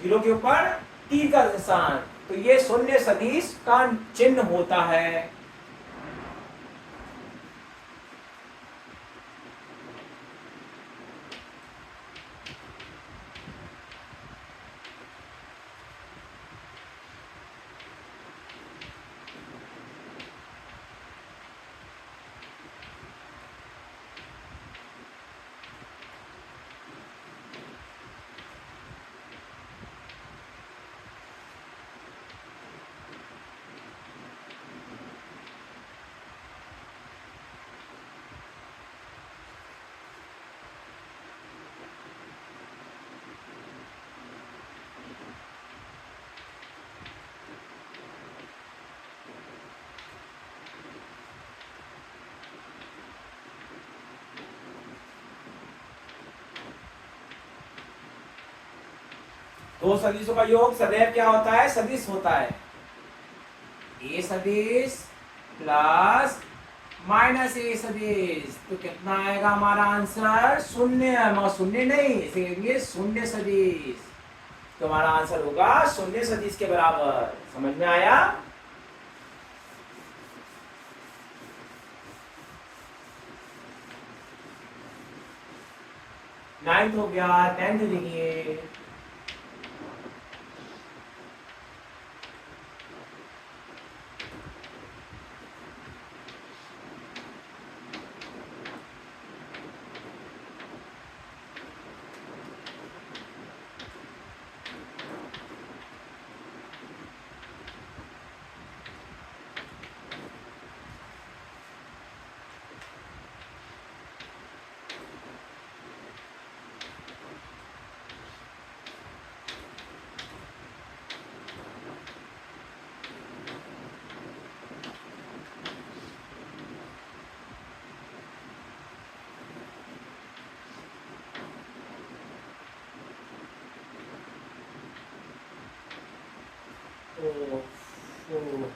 जीरो के ऊपर तीर का निशान, तो ये शून्य सदिश का चिन्ह होता है। दो सदिशों का योग सदैव क्या होता है, सदिश होता है। ए सदिश प्लस माइनस ए सदिश, तो कितना आएगा हमारा आंसर, शून्य। मगर शून्य नहीं, इसे कहेंगे शून्य सदिश। तो हमारा आंसर होगा शून्य सदिश के बराबर। समझ में आया? 9th हो गया, 10th लिखिए। ओ, ओ,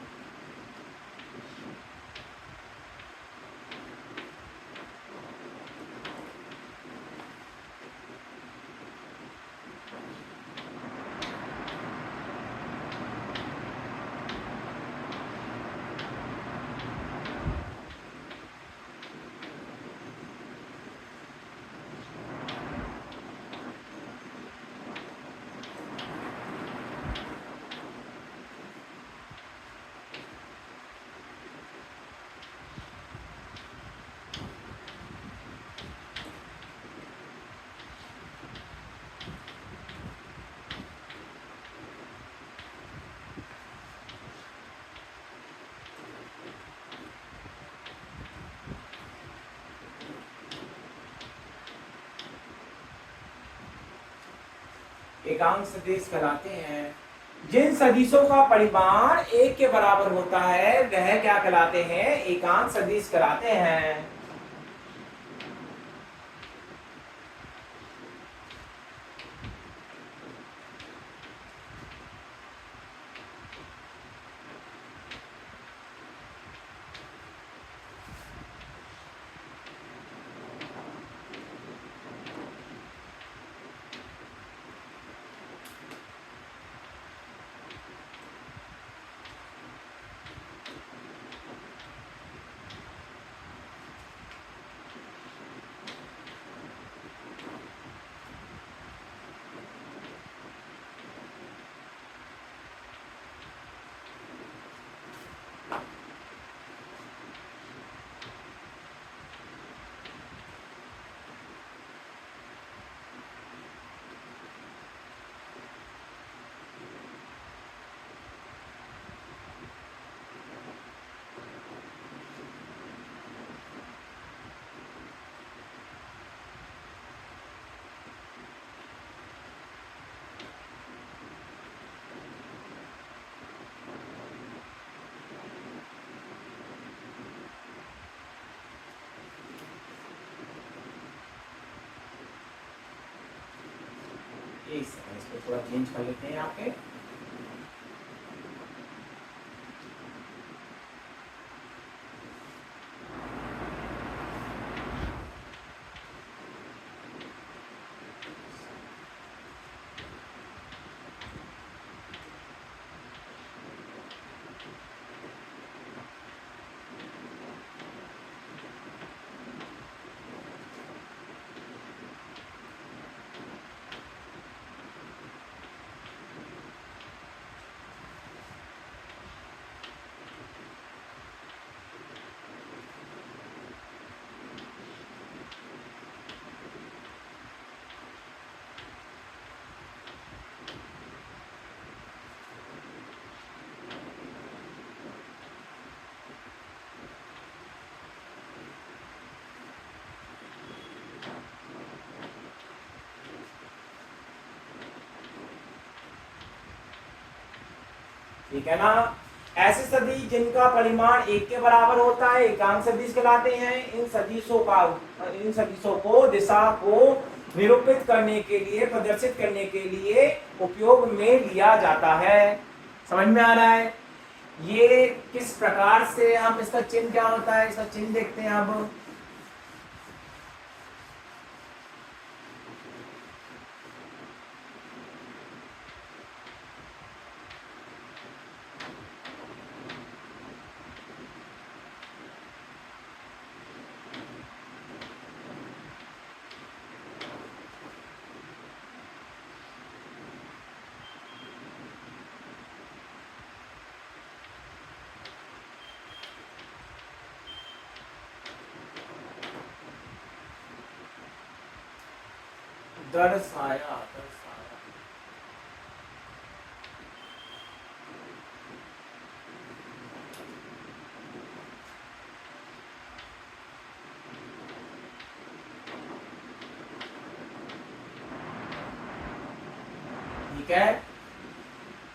एकांक सदिश कहलाते हैं। जिन सदिशों का परिमाण एक के बराबर होता है वह क्या कहलाते हैं, एकांक सदिश कहलाते हैं। इसको थोड़ा चेंज कर लेते हैं यहाँ पे। ठीक है ना? ऐसे सदिश जिनका परिमाण एक के बराबर होता है एकांक सदिश कहलाते हैं। इन सदिशों को दिशा को निरूपित करने के लिए, प्रदर्शित करने के लिए उपयोग में लिया जाता है। समझ में आ रहा है? ये किस प्रकार से हम, इसका चिन्ह क्या होता है, इसका चिन्ह देखते हैं अब। दर्शाया, दर्शाया। ठीक है,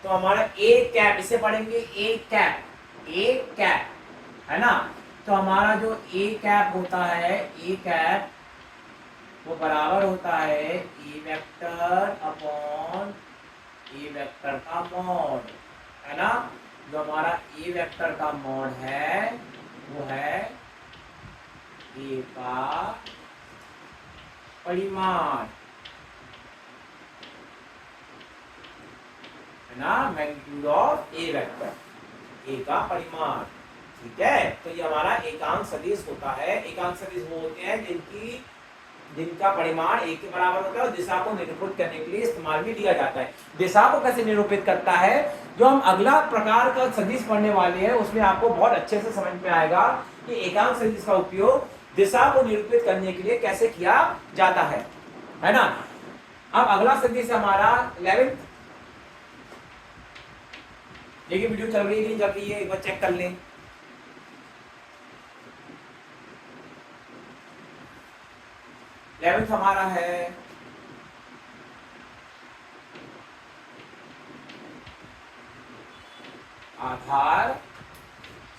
तो हमारा ए कैप, इसे पढ़ेंगे ए कैप, ए कैप, है ना। तो हमारा जो ए कैप होता है, ए कैप वो बराबर होता है ए वेक्टर अपॉन ए वेक्टर का मॉड, है ना। जो हमारा ए वेक्टर का मॉड है वो है ए का परिमाण, है ना, मैग्नीट्यूड ऑफ ए वेक्टर, ए का परिमाण। ठीक है, तो ये हमारा एकांक सदिश होता है। एकांक सदिश वो होते हैं जिनका परिमाण एक के बराबर होता है और दिशा को निरूपित करने के लिए इस्तेमाल में लिया जाता है। दिशा को कैसे निरूपित करता है, जो हम अगला प्रकार का सदिश पढ़ने वाले हैं उसमें आपको बहुत अच्छे से समझ में आएगा कि एकांक सदिश का उपयोग दिशा को निरूपित करने के लिए कैसे किया जाता है ना। अब अगला सदिश हमारा 11th। देखिए वीडियो चल रही है नहीं चल रही है, एक बार चेक कर लें। लेवल्थ हमारा है आधार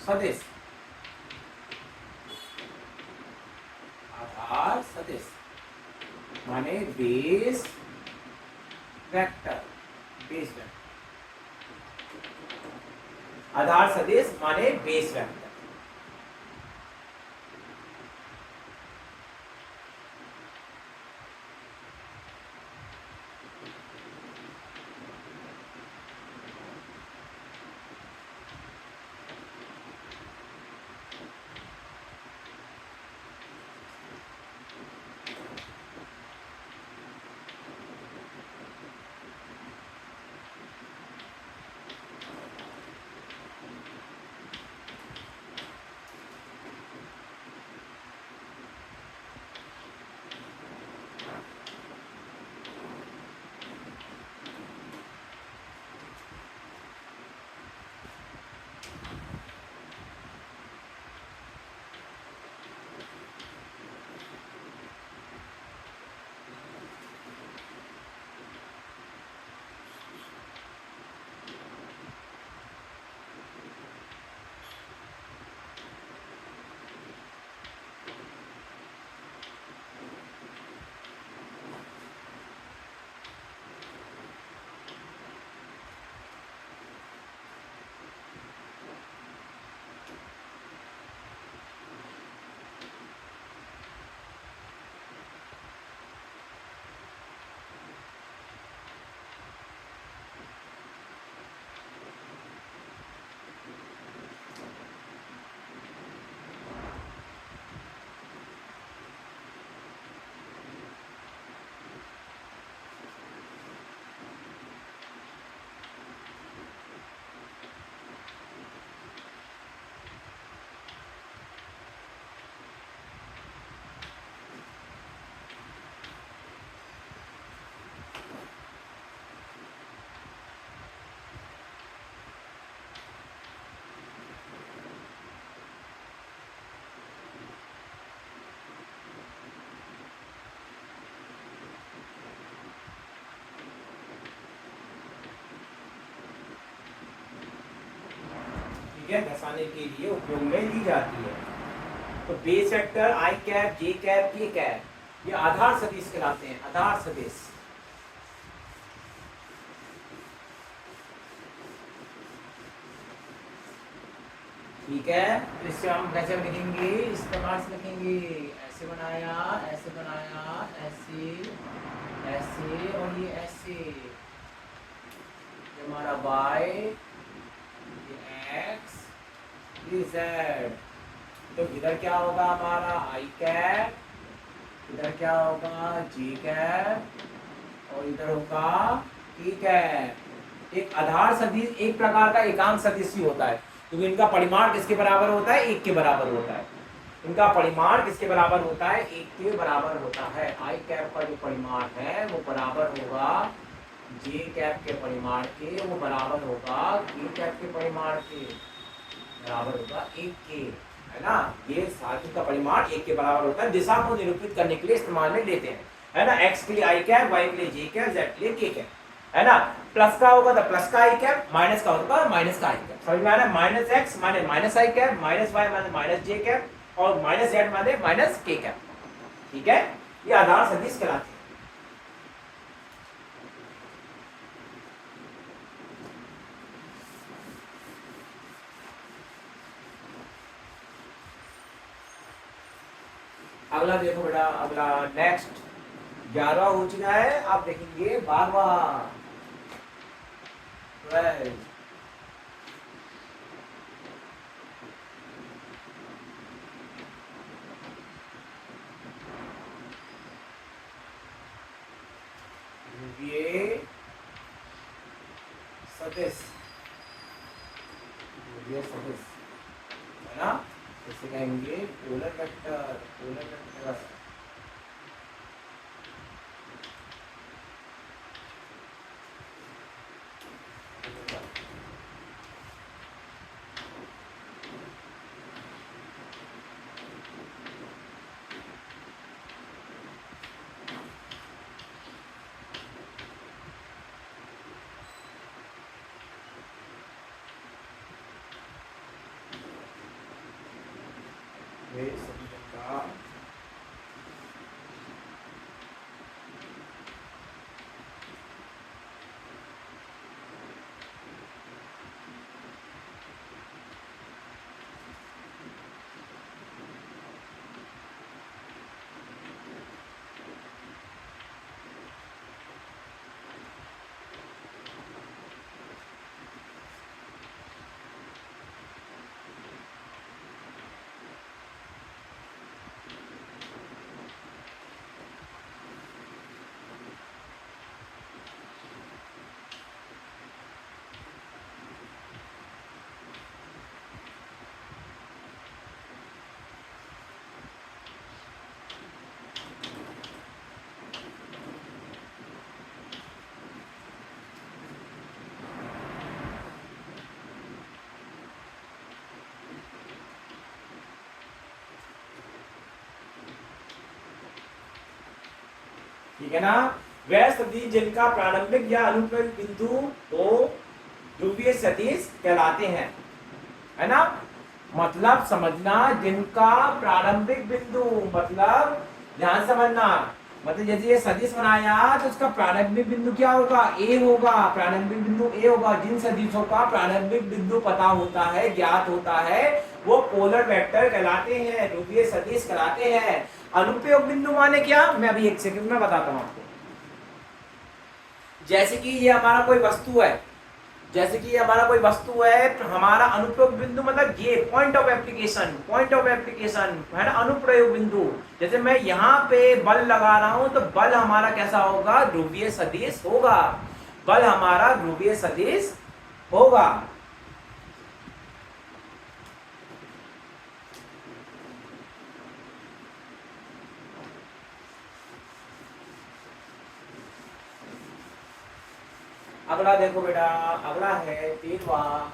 सदिश, आधार सदिश माने बेस वेक्टर, बेस वेक्टर, आधार सदिश माने बेस वेक्टर। दर्शाने के लिए उपयोग में ली जाती है। तो बेस वेक्टर आई कैप, जे कैप, के कैप, ये आधार सदिश कहलाते हैं, आधार सदिश। ठीक है, तो इससे हम कैसे लिखेंगे, इस प्रकार से लिखेंगे, ऐसे बनाया, ऐसे बनाया, ऐसे, ऐसे और ये ऐसे, ये हमारा y, ये x, ये z। तो इधर क्या होगा हमारा i कैप, इधर क्या होगा j कैप और इधर होगा k कैप। एक आधार सदिश एक प्रकार का एकांक सदिश ही होता है, क्योंकि इनका परिमाण किसके बराबर होता है, एक के बराबर होता है। इनका परिमाण किसके बराबर होता है, एक के बराबर होता है। आई कैप का जो परिमाण है वो बराबर होगा जे कैप के परिमाण के, वो बराबर होगा के कैप के परिमाण के, बराबर होगा एक के, है ना। ये साधन का परिमाण एक के बराबर होता है, दिशा को निरूपित करने के लिए इस्तेमाल में लेते हैं, है ना। एक्स के लिए आई कैप, वाई के लिए जे कैप, जेड के लिए के कैप, है ना। प्लस का होगा तो प्लस का आई कैप, माइनस का होगा माइनस का आई कैप। समझ में आ रहा है, माइनस एक्स माने माइनस आई कैप, माइनस वाई माने माइनस जे कैप और माइनस जेड माने माइनस के कैप। ठीक है, ये आधार सदिश कहलाते हैं। अगला देखो बेटा, अगला नेक्स्ट 11वां हो चुका है, आप देखेंगे 12वां, 12। ध्रुवीय सदिश, ध्रुवीय सदिश, है ना। इसे कहेंगे पोलर वेक्टर, पोलर वेक्टर। वे सभी का ठीक है ना। वह सदिश जिनका प्रारंभिक या अनुप्रयुक्त बिंदु हो ध्रुवीय सदिश कहलाते हैं, है ना। मतलब समझना, जिनका प्रारंभिक बिंदु, मतलब ध्यान समझना, मतलब जैसे ये सदिश बनाया तो उसका प्रारंभिक बिंदु क्या होगा, ए होगा, प्रारंभिक बिंदु ए होगा। जिन सदिशों का प्रारंभिक बिंदु पता होता है, ज्ञात होता है, वो पोलर वेक्टर कहलाते हैं, ध्रुवीय सदिश कहलाते हैं। अनुप्रयोग बिंदु माने क्या, मैं अभी एक सेकंड में बताता हूं आपको। जैसे कि ये हमारा कोई वस्तु है, जैसे कि हमारा कोई वस्तु है, हमारा अनुप्रयोग बिंदु मतलब ये point of application, point of application है ना, अनुप्रयोग बिंदु। जैसे मैं यहाँ पे बल लगा रहा हूं तो बल हमारा कैसा होगा, ध्रुवीय सदिश होगा, बल हमारा ध्रुवीय सदिश होगा। अगला देखो बेटा, अगला है 13वां।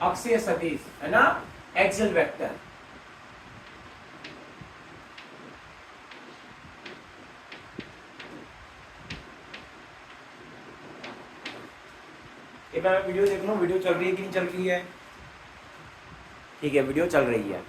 अक्षीय सदिश है ना, एक्सियल वेक्टर। एक बार वीडियो देख लो, वीडियो चल रही है कि नहीं चल रही है। ठीक है, वीडियो चल रही है।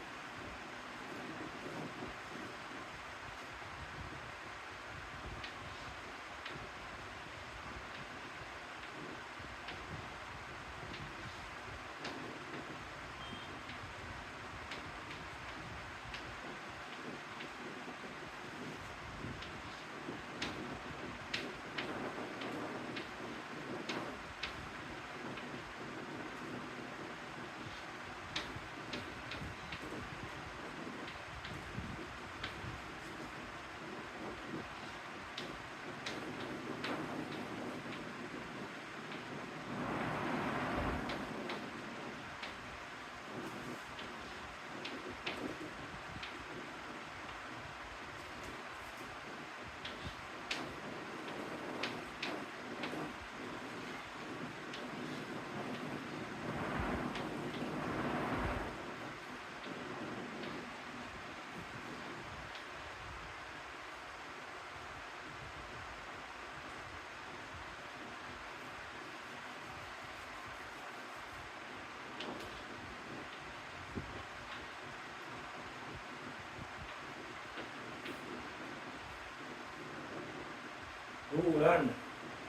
पूरण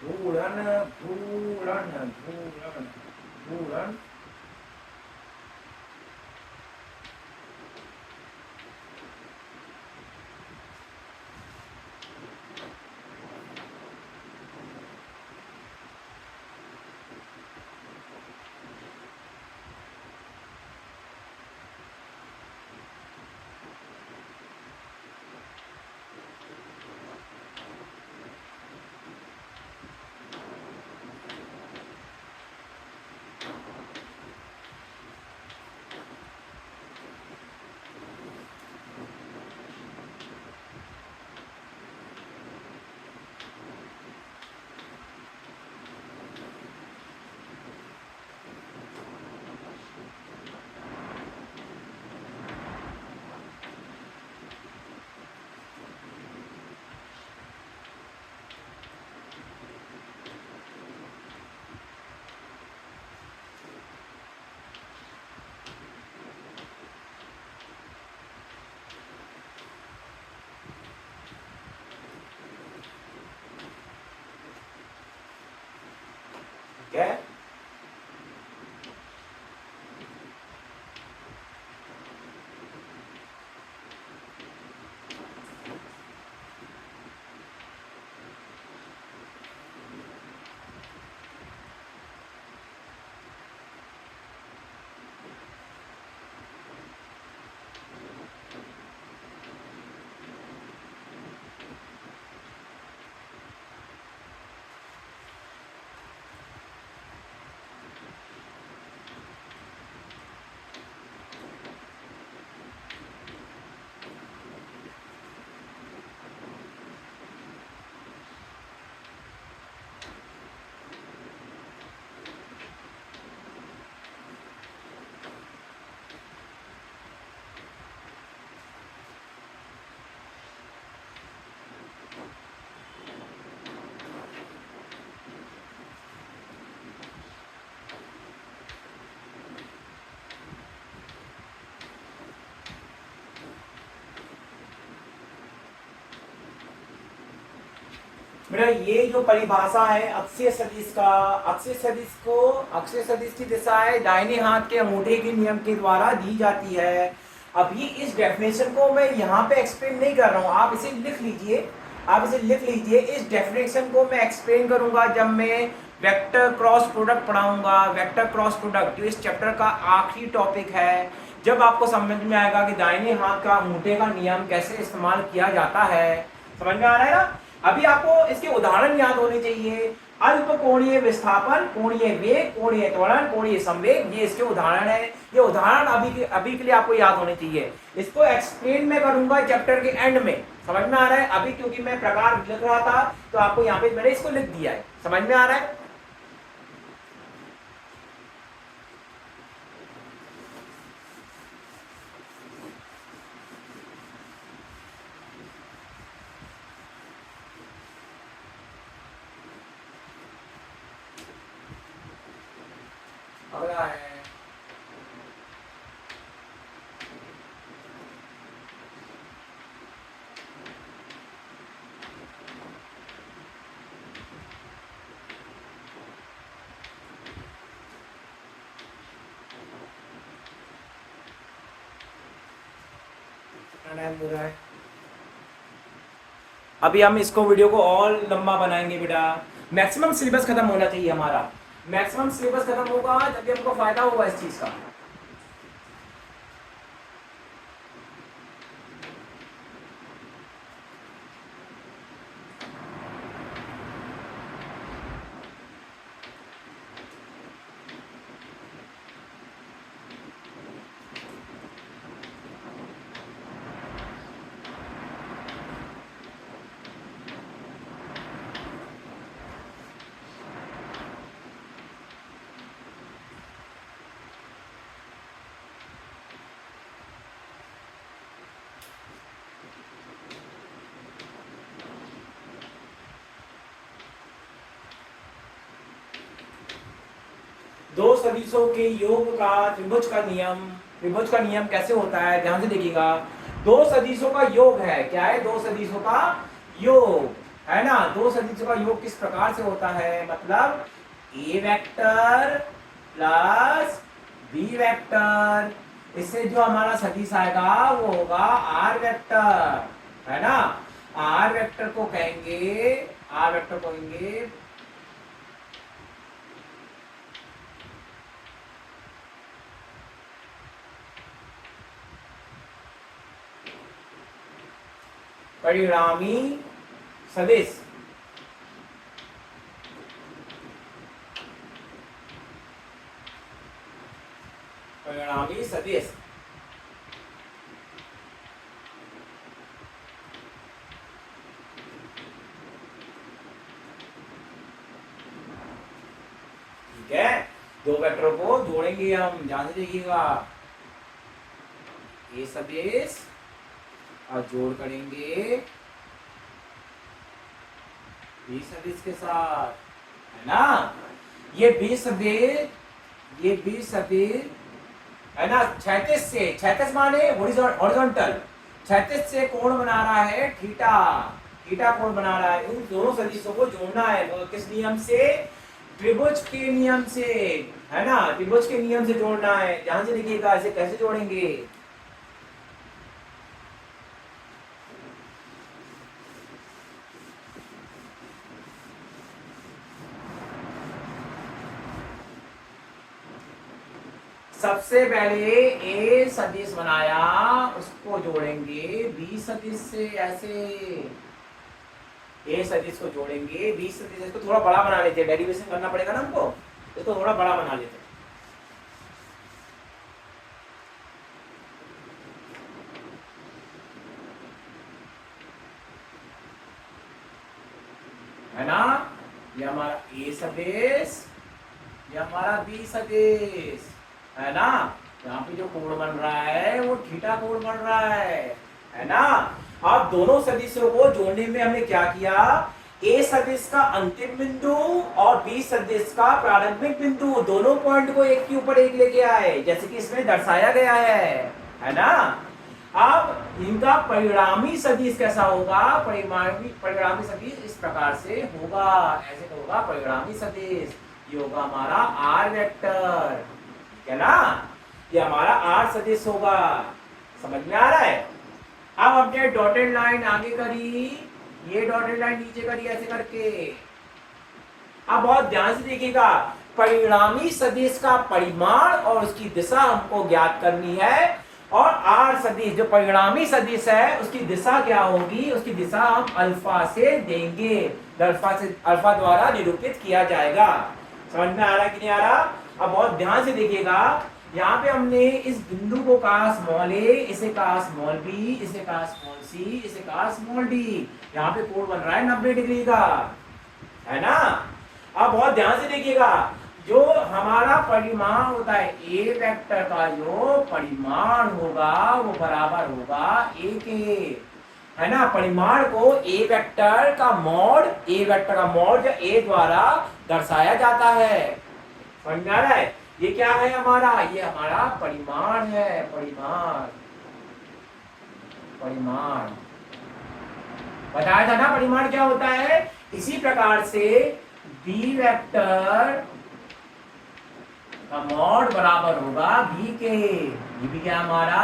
पूरण पूरण पूरण पूरण। क्या है? मेरा ये जो परिभाषा है अक्षीय सदिश का, अक्षीय सदिश की दिशा है दाहिने हाथ के अंगूठे के नियम के द्वारा दी जाती है। अभी इस डेफिनेशन को मैं यहाँ पे एक्सप्लेन नहीं कर रहा हूँ, आप इसे लिख लीजिए, आप इसे लिख लीजिए। इस डेफिनेशन को मैं एक्सप्लेन करूंगा जब मैं वेक्टर क्रॉस प्रोडक्ट पढ़ाऊंगा। वेक्टर क्रॉस प्रोडक्ट जो इस चैप्टर का आखिरी टॉपिक है, जब आपको समझ में आएगा कि दाहिने हाथ का अंगूठे का नियम कैसे इस्तेमाल किया जाता है। समझ में आ रहा है ना? अभी आपको इसके उदाहरण याद होने चाहिए। अल्प कोणीय विस्थापन, कोणीय वेग, कोणीय त्वरण, कोणीय संवेग, ये इसके उदाहरण है। ये उदाहरण अभी के लिए आपको याद होने चाहिए। इसको एक्सप्लेन मैं करूंगा चैप्टर के एंड में। समझ में आ रहा है? अभी क्योंकि मैं प्रकार लिख रहा था तो आपको यहाँ पे मैंने इसको लिख दिया है। समझ में आ रहा है? अगला है टाइम हो रहा है। अभी हम इसको वीडियो को और लंबा बनाएंगे बेटा। मैक्सिमम सिलेबस खत्म होना चाहिए हमारा। मैक्सिमम सिलेबस खत्म होगा तभी हमको फायदा होगा इस चीज का। दो सदिशों के योग का त्रिभुज का नियम कैसे होता है ध्यान से देखिएगा। दो सदिशों का योग है, क्या है? दो सदिशों का योग है ना। दो सदिशों का योग किस प्रकार से होता है? मतलब ए वेक्टर प्लस बी वेक्टर, इससे जो हमारा सदिश आएगा वो होगा आर वेक्टर, है ना। आर वेक्टर को कहेंगे परिणामी सदिश। परिणामी सदिश ठीक है। दो वेक्टरों को जोड़ेंगे हम, ध्यान से देखिएगा। ए सदिश और जोड़ करेंगे बी सदिश के साथ, है ना। ये बी सदिश है ना। क्षैतिज माने हॉरिजॉन्टल, क्षैतिज से कोण बना रहा है थीटा कोण बना रहा है। इन दोनों सदिशों को जोड़ना है तो किस नियम से? त्रिभुज के नियम से, है ना। त्रिभुज के नियम से जोड़ना है, ध्यान से देखिएगा। इसे कैसे जोड़ेंगे? सबसे पहले ए सदिश बनाया, उसको जोड़ेंगे बी सदिश से। ऐसे ए सदिश को जोड़ेंगे बी सदिश। इसको थोड़ा बड़ा बना लेते हैं, डेरिवेशन करना पड़ेगा ना हमको, इसको थोड़ा बड़ा बना लेते हैं। है ना। ये हमारा ए सदिश, ये हमारा बी सदिश, है ना। यहाँ पे जो कोण बन रहा है वो थीटा कोण बन रहा है ना। अब दोनों सदिशों को जोड़ने में हमने क्या किया? ए सदिश का अंतिम बिंदु और बी सदिश का प्रारंभिक बिंदु, दोनों पॉइंट को एक के ऊपर एक लेके आए, जैसे कि इसमें दर्शाया गया है ना। अब इनका परिणामी सदिश कैसा होगा? परिणामी सदिश इस प्रकार से होगा, ऐसे तो होगा परिणामी सदिश। ये होगा हमारा आर वेक्टर, है ना। ये हमारा आर सदिश होगा, समझ में आ रहा है। अब हमने डॉटेड लाइन आगे करी, ये डॉटेड लाइन नीचे करी, ऐसे करके। अब बहुत ध्यान से देखिएगा, परिणामी सदिश का परिमाण और उसकी दिशा हमको ज्ञात करनी है। और आर सदिश जो परिणामी सदिश है उसकी दिशा क्या होगी? उसकी दिशा हम अल्फा से देंगे, अल्फा द्वारा निरूपित किया जाएगा। समझ में आ रहा है कि नहीं आ रहा? अब बहुत ध्यान से देखिएगा, यहाँ पे हमने इस बिंदु को कहा स्मॉल ए, इसे कहा स्मॉल बी, इसे कहा स्मॉल सी, इसे कहा स्मॉल डी। यहाँ पे कोण बन रहा है 90 डिग्री का, है ना। अब बहुत ध्यान से देखिएगा, जो हमारा परिमाण होता है ए वेक्टर का, जो परिमाण होगा वो बराबर होगा ए के, है ना। परिमाण को ए वेक्टर का मॉड या ए द्वारा दर्शाया जाता है, समझ में आ रहा है। ये क्या है हमारा, ये हमारा परिमाण है, परिमाण, परिमाण बताया था ना परिमाण क्या होता है। इसी प्रकार से बी वेक्टर का मॉड बराबर होगा बी के, ये भी क्या हमारा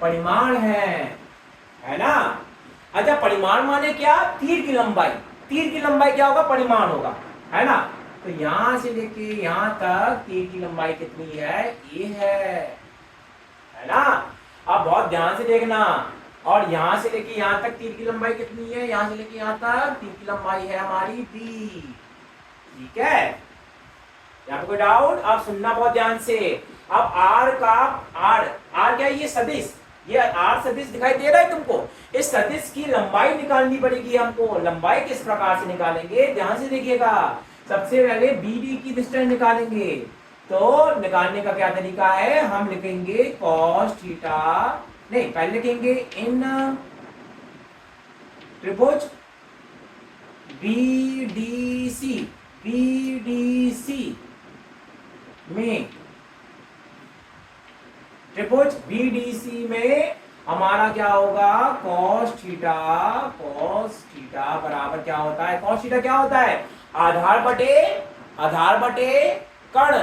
परिमाण है ना। अच्छा परिमाण माने क्या, तीर की लंबाई, तीर की लंबाई क्या होगा, परिमाण होगा, है ना। तो यहां से लेके यहां तक तीर की लंबाई कितनी है, ये है ना। अब बहुत ध्यान से देखना, और यहां से लेके यहां तक तीर की लंबाई कितनी है, यहां से लेके यहां तक तीर की लंबाई है हमारी बी, ठीक है। यहाँ पे कोई डाउट, आप सुनना बहुत ध्यान से। अब आर का आर आर क्या है, ये सदिश, ये आर सदिश दिखाई दे रहा है तुमको। इस सदिश की लंबाई निकालनी पड़ेगी हमको। लंबाई किस प्रकार से निकालेंगे, ध्यान से देखिएगा। सबसे पहले बीडी की डिस्टेंस निकालेंगे। तो निकालने का क्या तरीका है, हम लिखेंगे कॉस थीटा, नहीं पहले लिखेंगे इन त्रिभुज बीडीसी, बीडीसी में, त्रिभुज बीडीसी में हमारा क्या होगा, cos थीटा, cos थीटा बराबर क्या होता है, cos थीटा क्या होता है, आधार बटे कर्ण,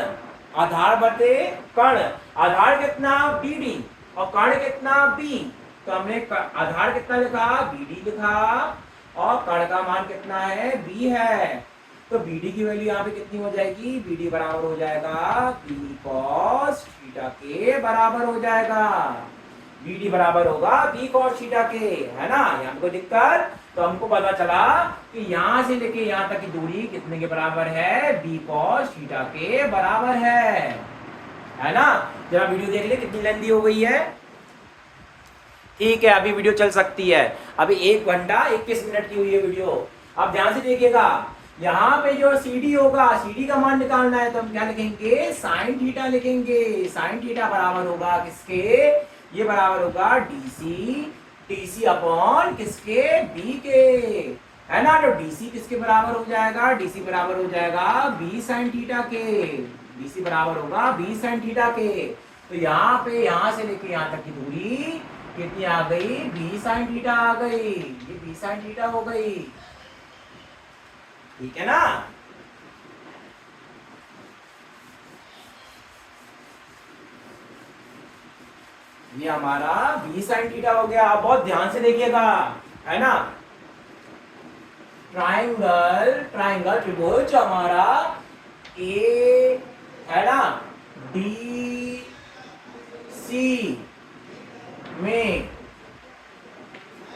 आधार बटे कर्ण। आधार कितना बीडी और कर्ण कितना बी, तो हमने आधार कितना लिखा, बीडी लिखा, और कर्ण का मान कितना है, बी है। तो बीडी की वैल्यू यहाँ पे कितनी हो जाएगी, बीडी बराबर हो जाएगा बी कॉस थीटा के बराबर हो जाएगा, बीडी बराबर होगा बी कॉस थीटा के, है ना। यहाँ पे कोई दिक्कत, तो हमको पता चला कि यहाँ से लेके यहाँ तक की दूरी कितने के बराबर है, बी कॉस थीटा के बराबर है ना। जरा वीडियो देख ले कितनी लेंथी हो गई है, ठीक है। अभी वीडियो चल सकती है, अभी 1 घंटा 21 मिनट की हुई है वीडियो। अब ध्यान से देखिएगा, यहाँ पे जो CD होगा, CD का मान निकालना है, तो हम क्या लिखेंगे, साइन थीटा लिखेंगे। साइन थीटा बराबर होगा किसके, ये बराबर होगा DC अपॉन किसके, B के, है ना। तो DC किसके बराबर हो जाएगा, DC बराबर हो जाएगा B साइन थीटा के, DC बराबर होगा B साइन थीटा के। तो यहाँ पे यहाँ से लेके यहाँ तक की दूरी कितनी आ गई, B साइन थीटा आ गई, ये B साइन थीटा हो गई, ठीक है ना। ये हमारा बी साइन थीटा हो गया। अब बहुत ध्यान से देखिएगा, है ना। ट्राइंगल त्रिभुज हमारा ए, है ना, डी सी में,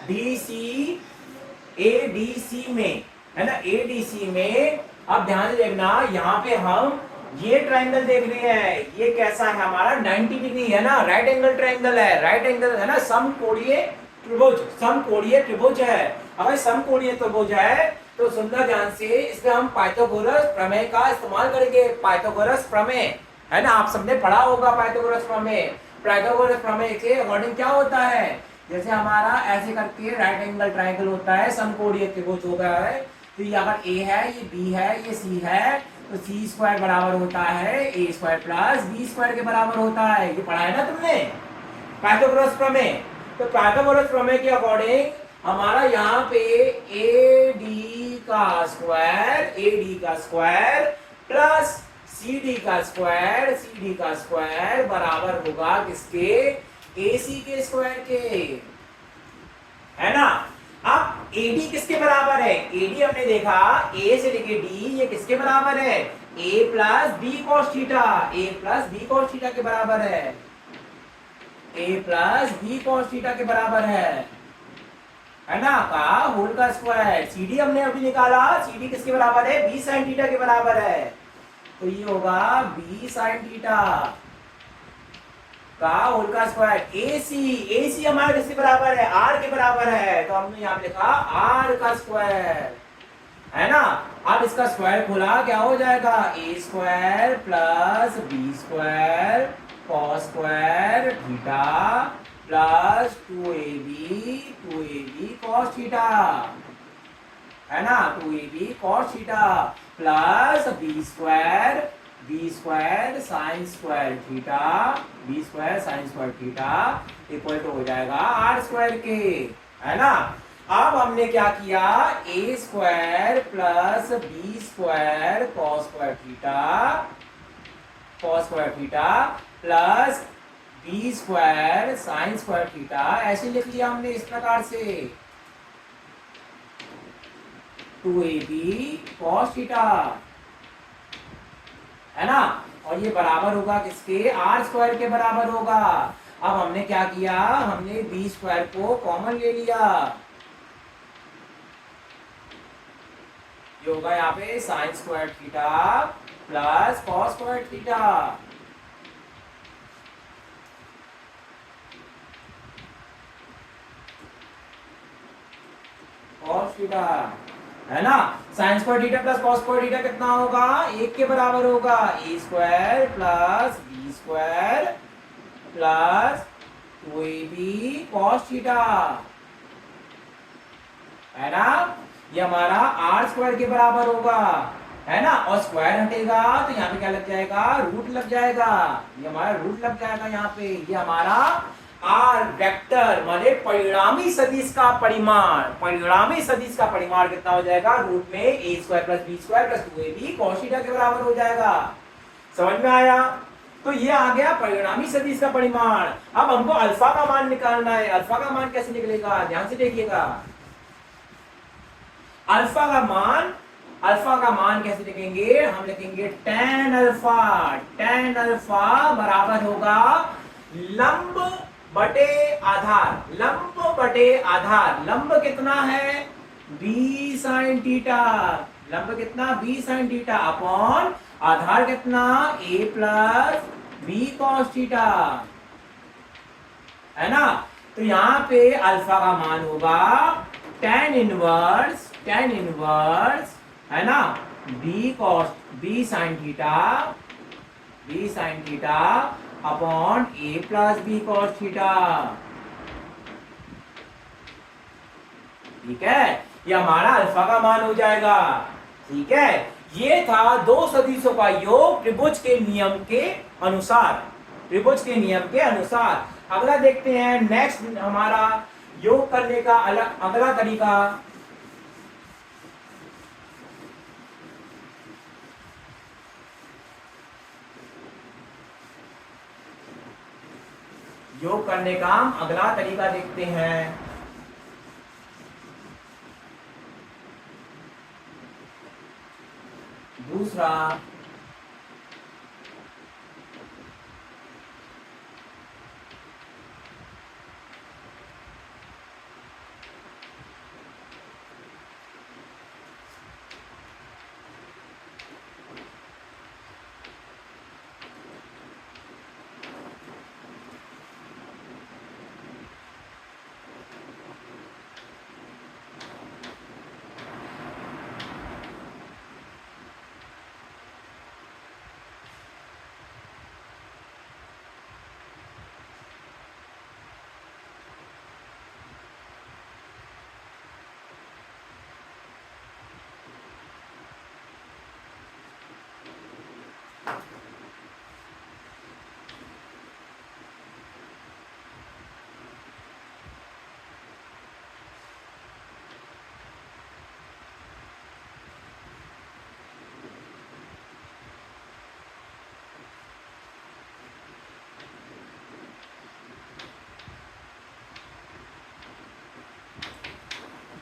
डीसी एडीसी में, है ना, एडीसी में। अब ध्यान से देखना, यहाँ पे हम ये ट्रायंगल देख रहे हैं, ये कैसा है हमारा 90 डिग्री, है ना, राइट एंगल ट्रायंगल है, राइट एंगल, है ना, समकोणीय त्रिभुज, समकोणीय त्रिभुज है। अगर समकोणीय त्रिभुज है तो सुनना ध्यान से, इसमें हम पाइथागोरस प्रमेय का इस्तेमाल करेंगे। पाइथागोरस प्रमेय, है ना, आप सबने पढ़ा होगा पाइथागोरस प्रमेय। पाइथागोरस प्रमेय के अकॉर्डिंग क्या होता है, जैसे हमारा ऐसे करके राइट एंगल ट्रायंगल होता है, समकोणीय त्रिभुज हो गया है। तो ये अगर ए है, ये बी है, ये सी है, तो सी स्क्वायर बराबर होता है ए स्क्वायर प्लस बी स्क्वायर के बराबर होता है। ये पढ़ा है ना तुमने पाइथागोरस प्रमेय। तो पाइथागोरस प्रमेय के अकॉर्डिंग हमारा यहाँ पे ए डी का स्क्वायर प्लस सी डी का स्क्वायर बराबर होगा किसके, ए सी के स्क्वायर के, है ना। अब AD किसके बराबर है, AD हमने देखा A से लेके D, ये किसके बराबर है, A plus B cos theta, A plus B cos theta के बराबर है, A plus B cos theta के बराबर है ना, का होल का स्क्वायर। CD हमने अभी निकाला, CD किसके बराबर है, B साइन थीटा के बराबर है। तो ये होगा B साइन थीटा का होल का स्क्वायर। AC हमारा किसके बराबर है, R के बराबर है, तो हमने यहाँ लिखा R का स्क्वायर, है ना। अब इसका स्क्वायर खोला, क्या हो जाएगा, A square plus B square cos square theta plus 2AB cos theta, है ना, 2AB cos theta plus B square B square sine square theta, B square sine square theta equal to हो जाएगा are square के, है ना। अब हमने क्या किया, A square plus B square cos square theta plus B square sine square theta ऐसे लिख लिया हमने इस प्रकार से 2ab cos थीटा, है ना। और ये बराबर होगा किसके, आर स्क्वायर के बराबर होगा। अब हमने क्या किया, हमने बी स्क्वायर को कॉमन ले लिया, ये होगा यहाँ पे sine square theta plus cos square theta, cos theta, है ना। Sine square theta plus cos square theta कितना होगा, एक के बराबर होगा, A square plus B square plus 2ab cos theta, है ना। ये हमारा आर स्क्वायर के बराबर होगा, है ना। और स्क्वायर हटेगा तो यहाँ पे क्या लग जाएगा, रूट लग जाएगा, ये हमारा रूट लग जाएगा यहाँ पे। ये हमारा आर वेक्टर माने परिणामी सदिश का परिमाण, परिणामी सदिश का परिमाण कितना हो जाएगा, रूट में A square plus B square plus 2ab cos theta के बराबर हो जाएगा। समझ में आया। तो ये आ गया परिणामी सदिश का परिमाण। अब हमको अल्फा का मान निकालना है। अल्फा का मान कैसे निकलेगा, ध्यान से देखिएगा। अल्फा का मान कैसे लिखेंगे, हम लिखेंगे tan अल्फा। tan अल्फा बराबर होगा लंब बटे आधार, लंब बटे आधार। लंब कितना है, b sin थीटा, लंब कितना b sin थीटा अपॉन आधार कितना a plus b cos theta, है ना। तो यहां पे अल्फा का मान होगा tan इनवर्स, है ना, b sin theta upon a plus b cos theta, ठीक है। ये हमारा अल्फा का मान हो जाएगा, ठीक है। ये था दो सदिशों का योग त्रिभुज के नियम के अनुसार, त्रिभुज के नियम के अनुसार। अगला देखते हैं, नेक्स्ट हमारा योग करने का अगला तरीका। योग करने का हम अगला तरीका देखते हैं। दूसरा,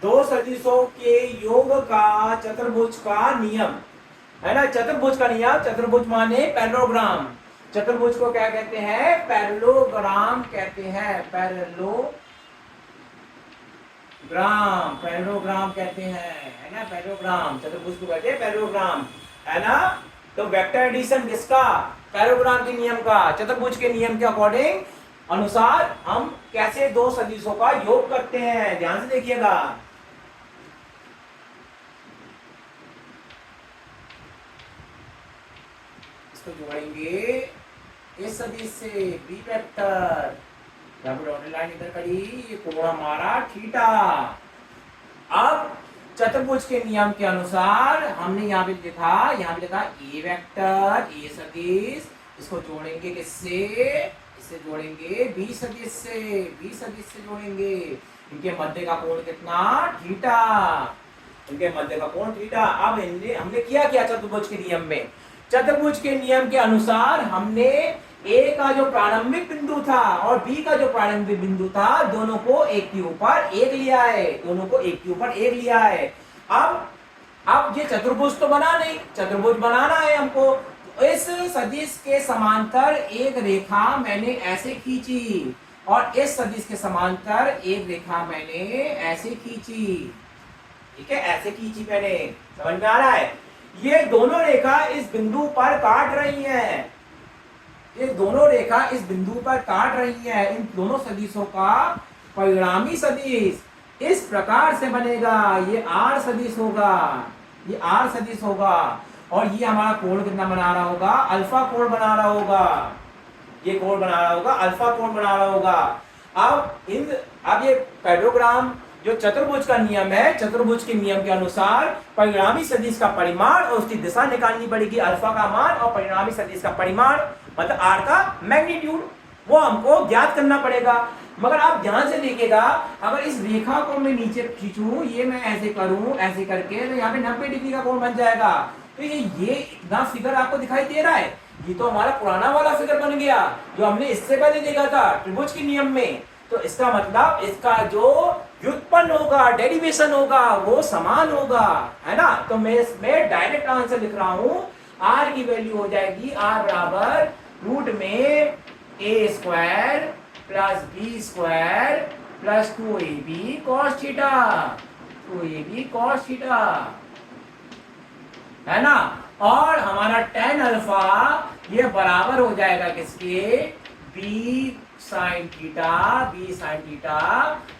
दो सदिशों के योग का चतुर्भुज का नियम, है ना। चतुर्भुज का नियम, चतुर्भुज माने पैरेललोग्राम। चतुर्भुज को क्या कहते हैं, पैरेललोग्राम कहते हैं, पैरेललोग्राम कहते हैं, है ना। पैरेललोग्राम, चतुर्भुज को कहते हैं पैरेललोग्राम, है ना। तो वेक्टर एडिशन किसका, पैरेललोग्राम के नियम का, चतुर्भुज के नियम के अकॉर्डिंग अनुसार हम कैसे दो सदिशों का योग करते हैं, ध्यान से देखिएगा। इसको जोड़ेंगे इस सदिश से बी वेक्टर, डॉटेड लाइन इधर करी, ये कोण हमारा थीटा। अब चतुर्भुज के नियम के अनुसार हमने यहाँ पे लिखा ए वेक्टर ए सदिश, इसको जोड़ेंगे किससे, इससे जोड़ेंगे बी सदिश से जोड़ेंगे। इनके मध्य का कोण कितना, थीटा, इनके मध्य का कोण थीटा। अब हमने किया चतुर्भुज के नियम में, चतुर्भुज के नियम के अनुसार हमने ए का जो प्रारंभिक बिंदु था और बी का जो प्रारंभिक बिंदु था दोनों को एक के ऊपर एक लिया है, अब ये चतुर्भुज तो बना नहीं, चतुर्भुज बनाना है हमको, तो इस सदिश के समांतर एक रेखा मैंने ऐसे खींची और इस सदिश के समांतर एक रेखा मैंने ऐसे खींची, ठीक है, ऐसे खींची मैंने, समझ में आ रहा है। ये दोनों रेखा इस बिंदु पर काट रही हैं, ये दोनों रेखा इस बिंदु पर काट रही है। इन दोनों सदिशों का परिणामी सदिश इस प्रकार से बनेगा, ये आर सदिश होगा, और ये हमारा कोण कितना बना रहा होगा, अल्फा कोण बना रहा होगा, ये कोण बना रहा होगा, अल्फा कोण बना रहा होगा। अब ये पैडोग्राम जो चतुर्भुज का नियम है, चतुर्भुज के नियम के अनुसार परिणामी सदिश का परिमाण और उसकी दिशा निकालनी पड़ेगी, अल्फा का मान और परिणामी सदिश का परिमाण मतलब आर का मैग्नीट्यूड, वो हमको ज्ञात करना पड़ेगा। मगर आप ध्यान से देखिएगा, अगर इस रेखा को मैं नीचे खींचूं, ये मैं ऐसे करूं, ऐसे करके, तो यहाँ पे 90 डिग्री का कोण बन जाएगा। तो ये इतना फिगर आपको दिखाई दे रहा है, ये तो हमारा पुराना वाला फिगर बन गया जो हमने इससे पहले देखा था त्रिभुज के नियम में। तो इसका मतलब इसका जो व्युत्पन्न होगा, डेरिवेशन होगा, वो समान होगा, है ना। तो मैं इसमें डायरेक्ट आंसर लिख रहा हूं, आर की वैल्यू हो जाएगी आर बराबर रूट में A square plus B square plus 2ab cos theta, 2ab cos theta, है ना। और हमारा tan अल्फा ये बराबर हो जाएगा किसके, b sin theta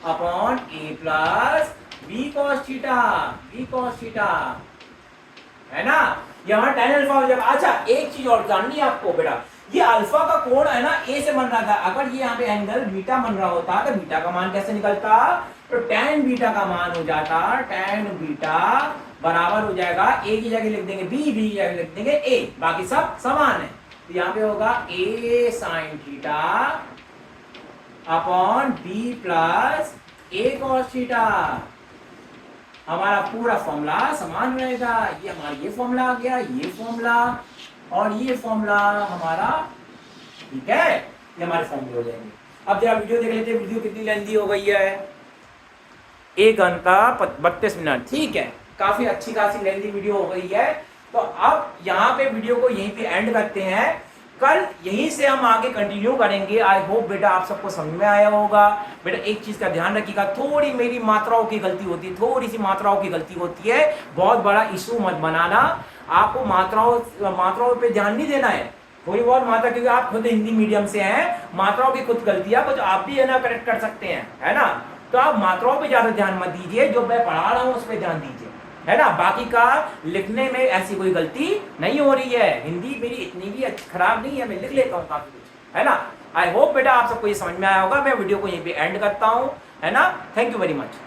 upon a plus b cos theta, है ना। यहाँ tan अल्फा हो जाएगा। अच्छा, एक चीज और जाननी है आपको बेटा, ये अल्फा का कोण है ना ए से बन रहा था, अगर ये यहाँ पे एंगल बीटा बन रहा होता तो बीटा का मान कैसे निकलता, तो tan बीटा का मान हो जाता, tan बीटा बराबर हो जाएगा, ए की जगह लिख देंगे बी की जगह लिख देंगे ए, बाकी सब समान है। तो यहाँ पे होगा a sin theta upon B plus a cos theta, हमारा पूरा फॉर्मूला समान रहेगा। ये हमारा ये फॉर्मूला आ गया, ये फॉर्मूला और ये फॉर्मूला हमारा, ठीक है, ये हमारे फॉर्मूले हो जाएंगे। अब जरा वीडियो देख लेते हैं, वीडियो कितनी लेंथी हो गई है, 1 घंटा 32 मिनट, ठीक है, काफी अच्छी खासी लेंथी वीडियो हो गई है। तो अब यहाँ पे वीडियो को यहीं पे एंड करते हैं, कल यहीं से हम आगे कंटिन्यू करेंगे। आई होप बेटा आप सबको समझ में आया होगा। बेटा एक चीज का ध्यान रखिएगा, थोड़ी मेरी मात्राओं की गलती होती है, थोड़ी सी मात्राओं की गलती होती है, बहुत बड़ा इशू मत बनाना। आपको मात्राओं पे ध्यान नहीं देना है, थोड़ी बहुत मात्रा, क्योंकि आप खुद हिंदी मीडियम से हैं, मात्राओं की खुद गलतियां कुछ आप भी है ना करेक्ट कर सकते हैं, है ना। तो आप मात्राओं पे ज्यादा ध्यान मत दीजिए, जो मैं पढ़ा रहा हूँ उस पर ध्यान दीजिए, है ना। बाकी का लिखने में ऐसी कोई गलती नहीं हो रही है, हिंदी मेरी इतनी भी खराब नहीं है, मैं लिख लेता हूँ काफी कुछ, है ना। आई होप बेटा आप सबको ये समझ में आया होगा। मैं वीडियो को यहीं पे एंड करता हूँ, है ना। Thank you very much.